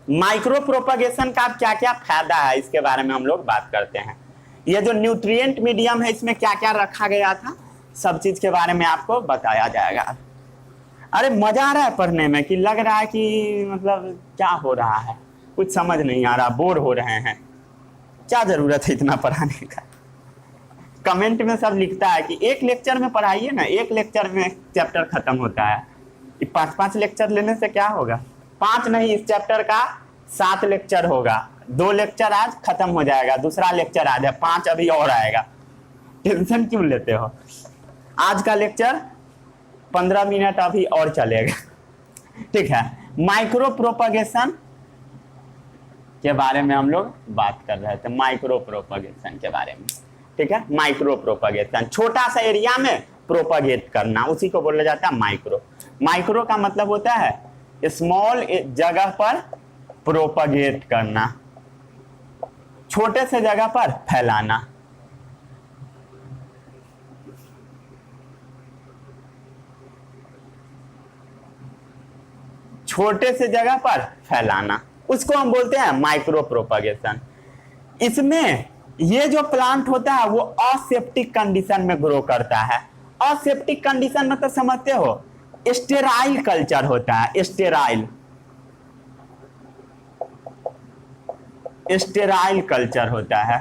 माइक्रो प्रोपगेशन का क्या क्या फायदा है इसके बारे में हम लोग बात करते हैं। ये जो न्यूट्रिएंट मीडियम है इसमें क्या क्या रखा गया था, सब चीज के बारे में आपको बताया जाएगा। अरे मजा आ रहा है पढ़ने में कि लग रहा है कि मतलब क्या हो रहा है, कुछ समझ नहीं आ रहा, बोर हो रहे हैं, क्या जरूरत है इतना पढ़ाने का। कमेंट में सब लिखता है कि एक लेक्चर में पढ़ाइए ना, एक लेक्चर में चैप्टर खत्म होता है। 5-5 लेक्चर लेने से क्या होगा, 5 नहीं, इस चैप्टर का 7 लेक्चर होगा, 2 लेक्चर आज खत्म हो जाएगा, दूसरा लेक्चर आज है, 5 अभी और आएगा। टेंशन क्यों लेते हो, आज का लेक्चर 15 मिनट अभी और चलेगा, ठीक है। माइक्रो प्रोपगेशन के बारे में हम लोग बात कर रहे थे, माइक्रो प्रोपगेशन के बारे में, ठीक है। माइक्रो प्रोपगेशन, छोटा सा एरिया में प्रोपगेट करना, उसी को बोला जाता है माइक्रो। माइक्रो का मतलब होता है स्मॉल जगह पर प्रोपगेट करना, छोटे से जगह पर फैलाना। छोटे से जगह पर फैलाना, उसको हम बोलते हैं माइक्रो प्रोपगेशन। इसमें ये जो प्लांट होता है वो असेप्टिक कंडीशन में ग्रो करता है। असेप्टिक कंडीशन मतलब समझते हो, स्टेराइल कल्चर होता है, स्टेराइल, स्टेराइल कल्चर होता है।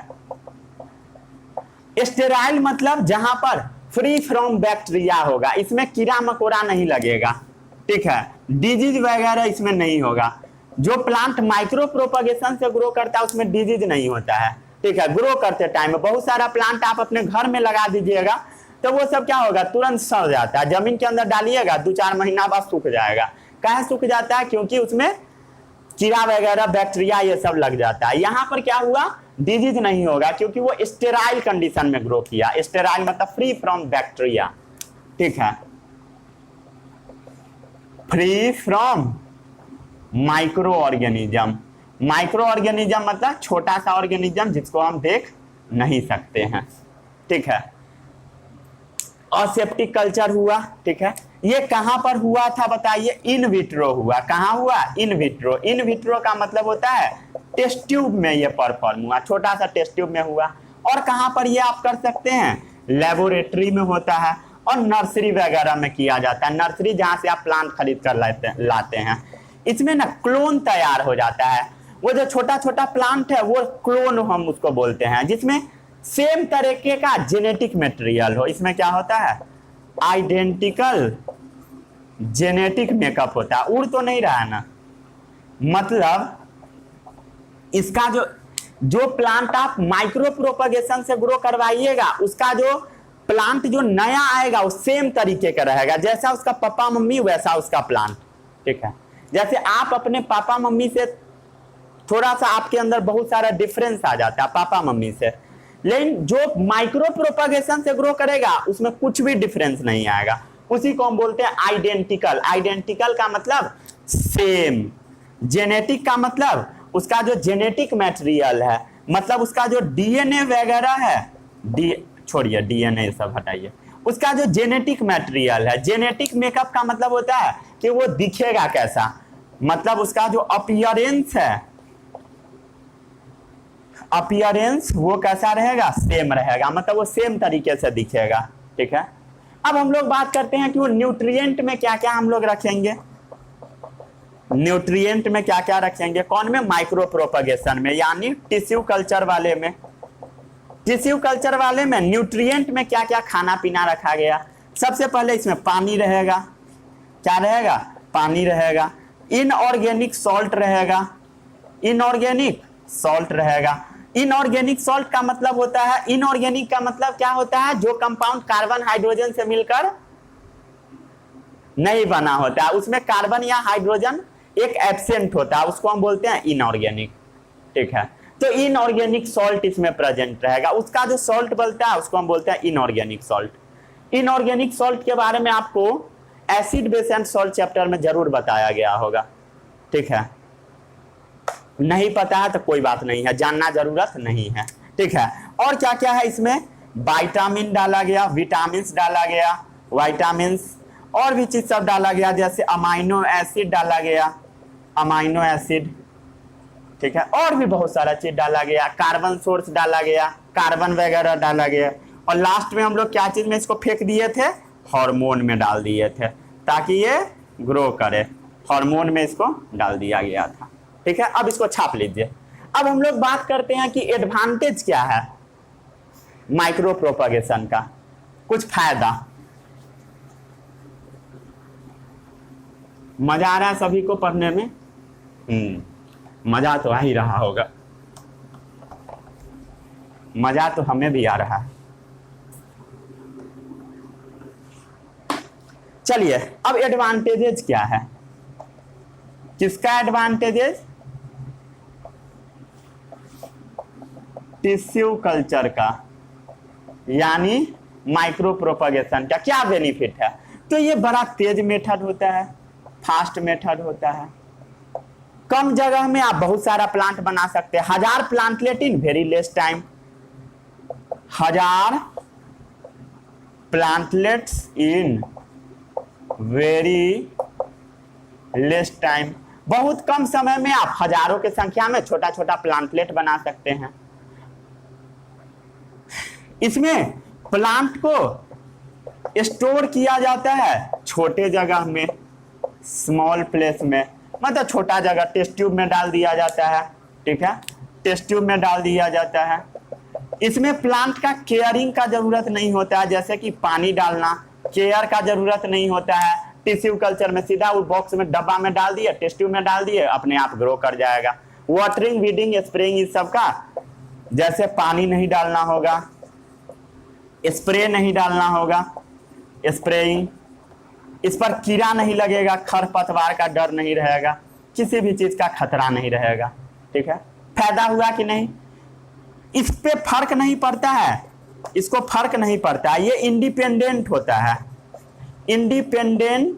स्टेराइल मतलब जहां पर फ्री फ्रॉम बैक्टीरिया होगा, इसमें कीड़ा मकोड़ा नहीं लगेगा, ठीक है, डिजीज वगैरह इसमें नहीं होगा। जो प्लांट माइक्रो प्रोपगेशन से ग्रो करता है उसमें डिजीज नहीं होता है, ठीक है। ग्रो करते टाइम में बहुत सारा प्लांट आप अपने घर में लगा दीजिएगा तो वो सब क्या होगा, तुरंत सड़ जाता है, जमीन के अंदर डालिएगा 2-4 महीना बाद सूख जाएगा। कहाँ सूख जाता है, क्योंकि उसमें कीड़ा वगैरह बैक्टीरिया ये सब लग जाता है। यहाँ पर क्या हुआ, डिजीज नहीं होगा क्योंकि वो स्टेराइल कंडीशन में ग्रो किया। स्टेराइल मतलब फ्री फ्रॉम बैक्टीरिया, ठीक है, free from micro organism. Micro organism मतलब छोटा सा ऑर्गेनिज्म जिसको हम देख नहीं सकते हैं, ठीक है। असेप्टिक कल्चर हुआ, ठीक है। ये कहां पर हुआ था बताइए, इन विट्रो हुआ। कहां हुआ, इन विट्रो। इन विट्रो का मतलब होता है टेस्ट ट्यूब में ये परफॉर्म हुआ, छोटा सा टेस्ट ट्यूब में हुआ। और कहां पर ये आप कर सकते हैं, लेबोरेटरी में होता है और नर्सरी वगैरह में किया जाता है। नर्सरी जहां से आप प्लांट खरीद कर लाते हैं, इसमें ना क्लोन तैयार हो जाता है। वो जो छोटा छोटा प्लांट है वो क्लोन हम उसको बोलते हैं, जिसमें सेम तरीके का जेनेटिक मटेरियल हो। इसमें क्या होता है, आइडेंटिकल जेनेटिक मेकअप होता है। उड़ तो नहीं रहा है ना, मतलब इसका जो प्लांट आप माइक्रो प्रोपगेशन से ग्रो करवाइएगा, उसका जो प्लांट जो नया आएगा वो सेम तरीके का रहेगा, जैसा उसका पापा मम्मी वैसा उसका प्लांट, ठीक है। जैसे आप अपने पापा मम्मी से थोड़ा सा आपके अंदर बहुत सारा डिफरेंस आ जाता है पापा मम्मी से, लेकिन जो माइक्रो प्रोपगेशन से ग्रो करेगा उसमें कुछ भी डिफरेंस नहीं आएगा। उसी को हम बोलते हैं आइडेंटिकल। आइडेंटिकल का मतलब सेम, जेनेटिक का मतलब उसका जो जेनेटिक मटेरियल है, मतलब उसका जो डीएनए वगैरह है, छोड़िए डीएनए सब हटाइए, उसका जो जेनेटिक मटेरियल है। जेनेटिक मेकअप का मतलब होता है कि वो दिखेगा कैसा, मतलब उसका जो अपीयरेंस है, अपीयरेंस वो कैसा रहेगा, सेम रहेगा, मतलब वो सेम तरीके से दिखेगा। ठीक है, अब हम लोग बात करते हैं कि वो न्यूट्रिएंट में क्या क्या हम लोग रखेंगे। न्यूट्रिएंट में क्या क्या रखेंगे, कौन में, माइक्रो प्रोपगेशन में, यानी टिश्यू कल्चर वाले में। टिश्यू कल्चर वाले में न्यूट्रिएंट में क्या क्या खाना पीना रखा गया। सबसे पहले इसमें पानी रहेगा, क्या रहेगा, पानी रहेगा। इनऑर्गेनिक सॉल्ट रहेगा, इनऑर्गेनिक सॉल्ट रहेगा। इनऑर्गेनिक सॉल्ट का मतलब होता है, इनऑर्गेनिक का मतलब क्या होता है, जो कंपाउंड कार्बन हाइड्रोजन से मिलकर नहीं बना होता है, उसमें कार्बन या हाइड्रोजन एक एब्सेंट होता है, उसको हम बोलते हैं इनऑर्गेनिक। ठीक है, तो इनऑर्गेनिक सॉल्ट इसमें प्रेजेंट रहेगा। उसका जो सॉल्ट बनता है उसको हम बोलते हैं इनऑर्गेनिक सॉल्ट। इनऑर्गेनिक सॉल्ट के बारे में आपको acid base and salt chapter में जरूर बताया गया होगा। ठीक है, नहीं पता है तो कोई बात नहीं है, जानना जरूरत नहीं है। ठीक है, और क्या क्या है इसमें, विटामिन डाला गया, विटामिन डाला गया, विटामिन और भी चीज सब डाला गया, जैसे अमाइनो एसिड डाला गया, अमाइनो एसिड। ठीक है, और भी बहुत सारा चीज डाला गया, कार्बन सोर्स डाला गया, कार्बन वगैरह डाला गया, और लास्ट में हम लोग क्या चीज में इसको फेंक दिए थे, हार्मोन में डाल दिए थे ताकि ये ग्रो करे, हार्मोन में इसको डाल दिया गया था। ठीक है, अब इसको छाप लीजिए। अब हम लोग बात करते हैं कि एडवांटेज क्या है माइक्रो प्रोपगेशन का, कुछ फायदा। मजा आ रहा है सभी को पढ़ने में? मजा तो आ ही रहा होगा, मजा तो हमें भी आ रहा है। चलिए, अब एडवांटेजेस क्या है, किसका एडवांटेजेस, टिश्यू कल्चर का, यानी माइक्रो प्रोपगेशन का क्या बेनिफिट है। तो ये बड़ा तेज मेथड होता है, फास्ट मेथड होता है, कम जगह में आप बहुत सारा प्लांट बना सकते हैं। 1000 plantlet in very less time, 1000 plantlets in very less time, बहुत कम समय में आप हजारों की संख्या में छोटा छोटा प्लांटलेट बना सकते हैं। इसमें प्लांट को स्टोर किया जाता है छोटे जगह में, स्मॉल प्लेस में, मतलब छोटा जगह टेस्ट ट्यूब में डाल दिया जाता है। ठीक है, टेस्ट ट्यूब में डाल दिया जाता है। इसमें प्लांट का केयरिंग का जरूरत नहीं होता है, जैसे कि पानी डालना, केयर का जरूरत नहीं होता है। टिश्यू कल्चर में सीधा उस बॉक्स में डब्बा में डाल दिए, टेस्ट ट्यूब में डाल दिए, अपने आप ग्रो कर जाएगा। वाटरिंग, वीडिंग, स्प्रेइंग, इस सब का, जैसे पानी नहीं डालना होगा, स्प्रे नहीं डालना होगा, स्प्रेइंग, इस पर कीड़ा नहीं लगेगा, खरपतवार का डर नहीं रहेगा, किसी भी चीज का खतरा नहीं रहेगा। ठीक है, फायदा हुआ कि नहीं, इस पे फर्क नहीं पड़ता है, इसको फर्क नहीं पड़ता है, ये इंडिपेंडेंट होता है, independent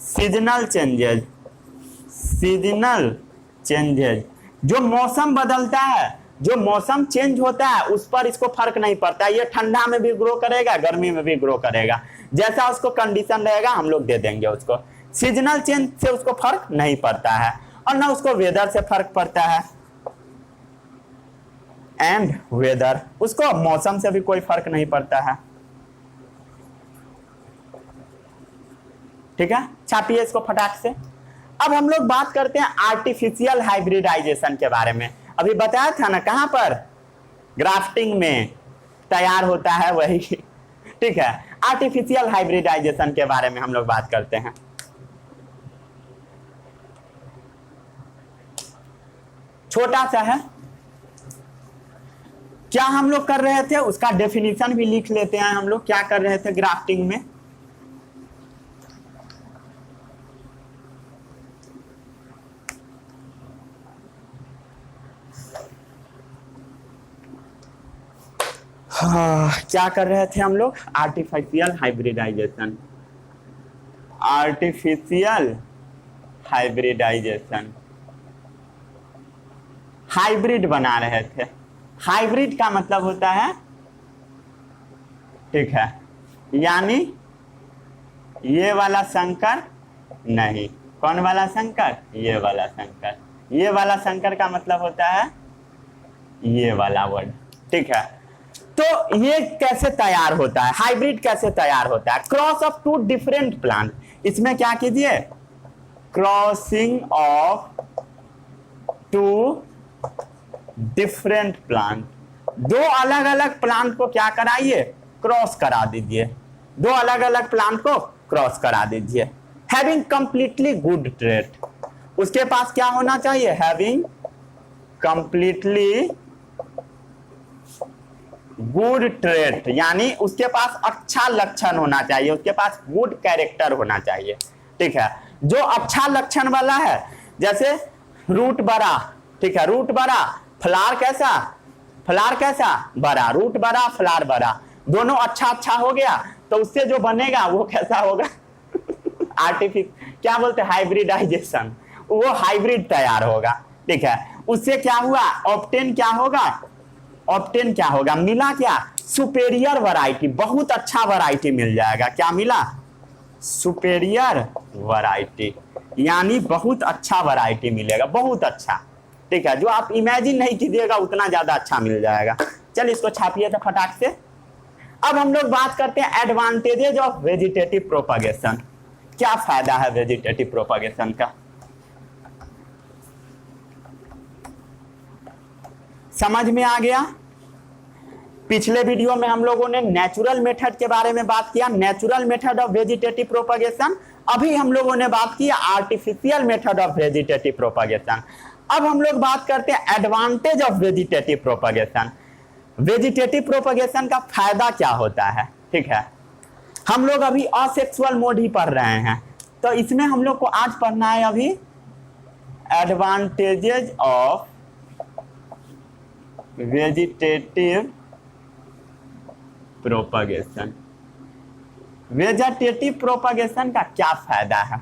seasonal changes, seasonal changes, जो मौसम बदलता है, जो मौसम चेंज होता है उस पर इसको फर्क नहीं पड़ता है। ये ठंडा में भी ग्रो करेगा, गर्मी में भी ग्रो करेगा, जैसा उसको कंडीशन रहेगा हम लोग दे देंगे उसको। सीजनल चेंज से उसको फर्क नहीं पड़ता है, और ना उसको वेदर से फर्क पड़ता है, एंड वेदर, उसको मौसम से भी कोई फर्क नहीं पड़ता है। ठीक है, छापिए इसको फटाक से। अब हम लोग बात करते हैं आर्टिफिशियल हाइब्रिडाइजेशन के बारे में। अभी बताया था ना, कहां पर, ग्राफ्टिंग में तैयार होता है वही। ठीक है, आर्टिफिशियल हाइब्रिडाइजेशन के बारे में हम लोग बात करते हैं। छोटा सा है, क्या हम लोग कर रहे थे उसका डेफिनेशन भी लिख लेते हैं। हम लोग क्या कर रहे थे ग्राफ्टिंग में, क्या कर रहे थे हम लोग, artificial hybridization, artificial hybridization, hybrid बना रहे थे। हाइब्रिड का मतलब होता है, ठीक है, यानी ये वाला संकर नहीं, कौन वाला संकर, ये वाला संकर, ये वाला संकर का मतलब होता है ये वाला वर्ड, ठीक है। तो ये कैसे तैयार होता है, हाइब्रिड कैसे तैयार होता है, cross of two different plant. इसमें क्या कीजिए, crossing of two different plant, दो अलग अलग प्लांट को क्या कराइए, क्रॉस करा दीजिए, दो अलग अलग प्लांट को क्रॉस करा दीजिए। हैविंग कंप्लीटली गुड ट्रेट, उसके पास क्या होना चाहिए, हैविंग कंप्लीटली गुड ट्रेट, यानी उसके पास अच्छा लक्षण होना चाहिए, उसके पास गुड कैरेक्टर होना चाहिए, ठीक है। जो अच्छा लक्षण वाला है, जैसे रूट बड़ा, ठीक है, रूट बड़ा, फ्लावर कैसा, फ्लावर कैसा बड़ा, रूट बड़ा फ्लावर बड़ा, दोनों अच्छा अच्छा हो गया, तो उससे जो बनेगा वो कैसा होगा आर्टिफिशियल, क्या बोलते हैं, हाइब्रिडाइजेशन, वो हाइब्रिड तैयार होगा, ठीक है। उससे क्या हुआ, ऑब्टेन क्या होगा, ऑब्टेन क्या होगा, मिला क्या, सुपेरियर वैरायटी, बहुत अच्छा वैरायटी मिल जाएगा, क्या मिला, सुपेरियर वैरायटी, यानी बहुत अच्छा वैरायटी मिलेगा, बहुत अच्छा, ठीक है। जो आप इमेजिन नहीं कीजिएगा उतना ज्यादा अच्छा मिल जाएगा। चलिए इसको छापिए तो फटाक से। अब हम लोग बात करते हैं एडवांटेजेज ऑफ वेजिटेटिव प्रोपागेशन, क्या फायदा है वेजिटेटिव प्रोपागेशन का, समझ में आ गया। पिछले वीडियो में हम लोगों ने नेचुरल मेथड के बारे में बात किया, natural method of vegetative propagation. अभी हम लोगों ने बात की artificial method of vegetative propagation. अब हम लोग बात करते हैं advantage of vegetative propagation, vegetative propagation का फायदा क्या होता है, ठीक है। हम लोग अभी असेक्सुअल मोड ही पढ़ रहे हैं, तो इसमें हम लोग को आज पढ़ना है अभी advantages of vegetative propagation. Vegetative propagation का क्या फायदा है,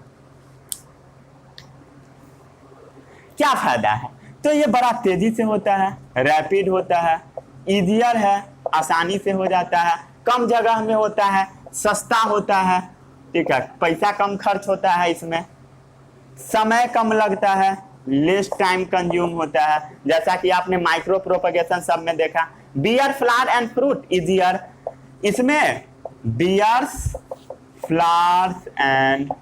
क्या फायदा है, तो ये बड़ा तेजी से होता है, रैपिड होता है, इजियर है, आसानी से हो जाता है, कम जगह में होता है, सस्ता होता है, ठीक है, पैसा कम खर्च होता है, इसमें समय कम लगता है, लेस टाइम कंज्यूम होता है, जैसा कि आपने माइक्रो प्रोपगेशन सब में देखा। Bear flower and fruit easier, इसमें bears flowers and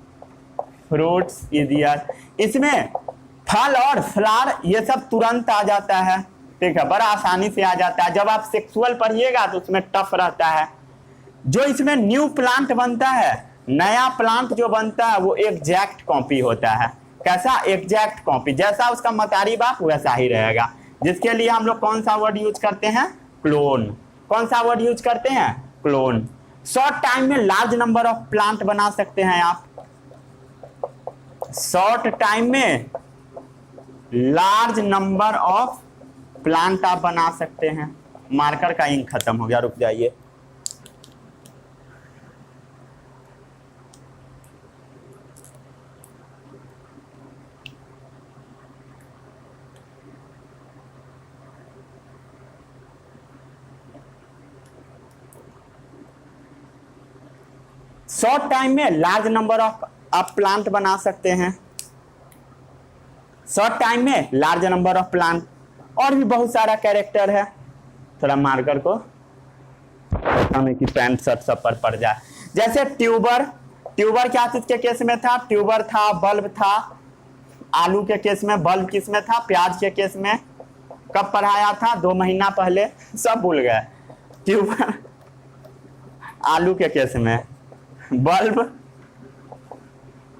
fruits easier, इसमें फल और फ्लावर ये सब तुरंत आ जाता है, ठीक है, बड़ा आसानी से आ जाता है। जब आप सेक्सुअल पढ़िएगा तो उसमें टफ रहता है। जो इसमें न्यू प्लांट बनता है, नया प्लांट जो बनता है वो एग्जैक्ट कॉपी होता है, कैसा, एग्जैक्ट कॉपी, जैसा उसका मतारी बाप वैसा ही रहेगा, जिसके लिए हम लोग कौन सा वर्ड यूज करते हैं, क्लोन। कौन सा वर्ड यूज करते हैं, क्लोन। शॉर्ट टाइम में लार्ज नंबर ऑफ प्लांट बना सकते हैं आप, शॉर्ट टाइम में लार्ज नंबर ऑफ प्लांट आप बना सकते हैं। मार्कर का इंक खत्म हो गया, रुक जाइए। शॉर्ट टाइम में लार्ज नंबर ऑफ आप प्लांट बना सकते हैं, शॉर्ट टाइम में लार्ज नंबर ऑफ प्लांट, और भी बहुत सारा कैरेक्टर है। थोड़ा मार्कर को हमें कि पैंट शर्ट सब पर पड़ जाए। जैसे ट्यूबर, ट्यूबर क्या चीज के केस में था, ट्यूबर था, बल्ब था, आलू के केस में, बल्ब किस में था, प्याज के केस में। कब पढ़ाया था, 2 महीना पहले, सब भूल गए। ट्यूबर आलू के केस में, बल्ब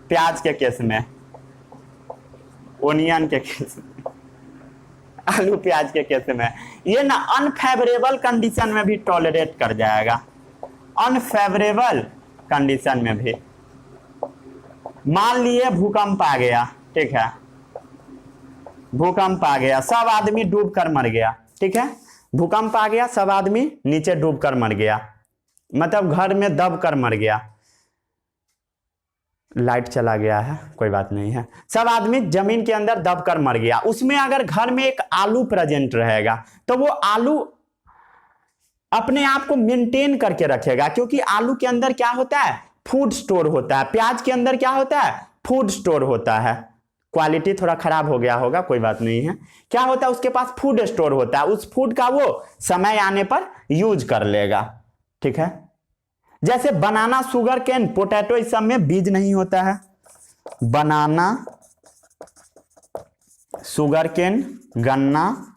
प्याज के केस में, ओनियन के केस में, आलू प्याज के केस में। ये ना अनफेवरेबल कंडीशन में भी टॉलरेट कर जाएगा, अनफेवरेबल कंडीशन में भी। मान लिए भूकंप आ गया, ठीक है, भूकंप आ गया, सब आदमी डूब कर मर गया, ठीक है, भूकंप आ गया, सब आदमी नीचे डूब कर मर गया, मतलब घर में दब कर मर गया। लाइट चला गया है, कोई बात नहीं है। सब आदमी जमीन के अंदर दब कर मर गया। उसमें अगर घर में एक आलू प्रेजेंट रहेगा तो वो आलू अपने आप को मेंटेन करके रखेगा, क्योंकि आलू के अंदर क्या होता है, फूड स्टोर होता है। प्याज के अंदर क्या होता है, फूड स्टोर होता है, क्वालिटी थोड़ा खराब हो गया होगा, कोई बात नहीं है। क्या होता है, उसके पास फूड स्टोर होता है, उस फूड का वो समय आने पर यूज कर लेगा। ठीक है, जैसे बनाना, शुगर केन, पोटैटो, इस सब में बीज नहीं होता है। बनाना, शुगर केन, गन्ना,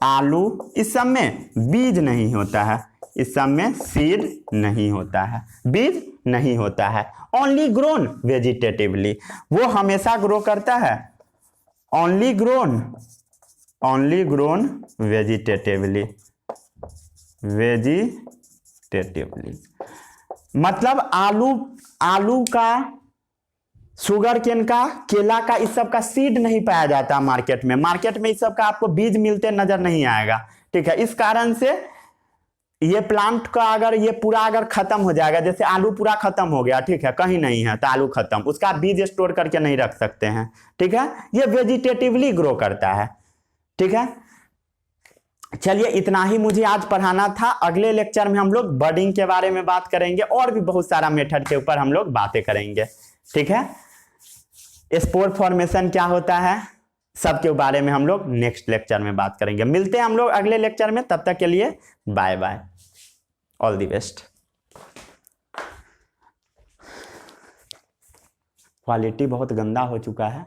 आलू, इस सब में बीज नहीं होता है, इस सब में सीड नहीं होता है, बीज नहीं होता है। ओनली ग्रोन वेजिटेटिवली, वो हमेशा ग्रो करता है। ओनली ग्रोन वेजिटेटिवली, मतलब आलू का, शुगर केन का, केला का, इस सब का सीड नहीं पाया जाता मार्केट में। मार्केट में इस सब का आपको बीज मिलते नजर नहीं आएगा। ठीक है, इस कारण से ये प्लांट का अगर ये पूरा अगर खत्म हो जाएगा, जैसे आलू पूरा खत्म हो गया, ठीक है, कहीं नहीं है तो आलू खत्म, उसका बीज स्टोर करके नहीं रख सकते हैं। ठीक है, ये वेजिटेटिवली ग्रो करता है। ठीक है, चलिए इतना ही मुझे आज पढ़ाना था। अगले लेक्चर में हम लोग बर्डिंग के बारे में बात करेंगे और भी बहुत सारा मेथड के ऊपर हम लोग बातें करेंगे। ठीक है, स्पोर फॉर्मेशन क्या होता है, सबके बारे में हम लोग नेक्स्ट लेक्चर में बात करेंगे। मिलते हैं हम लोग अगले लेक्चर में, तब तक के लिए bye bye, all the best. Quality बहुत गंदा हो चुका है।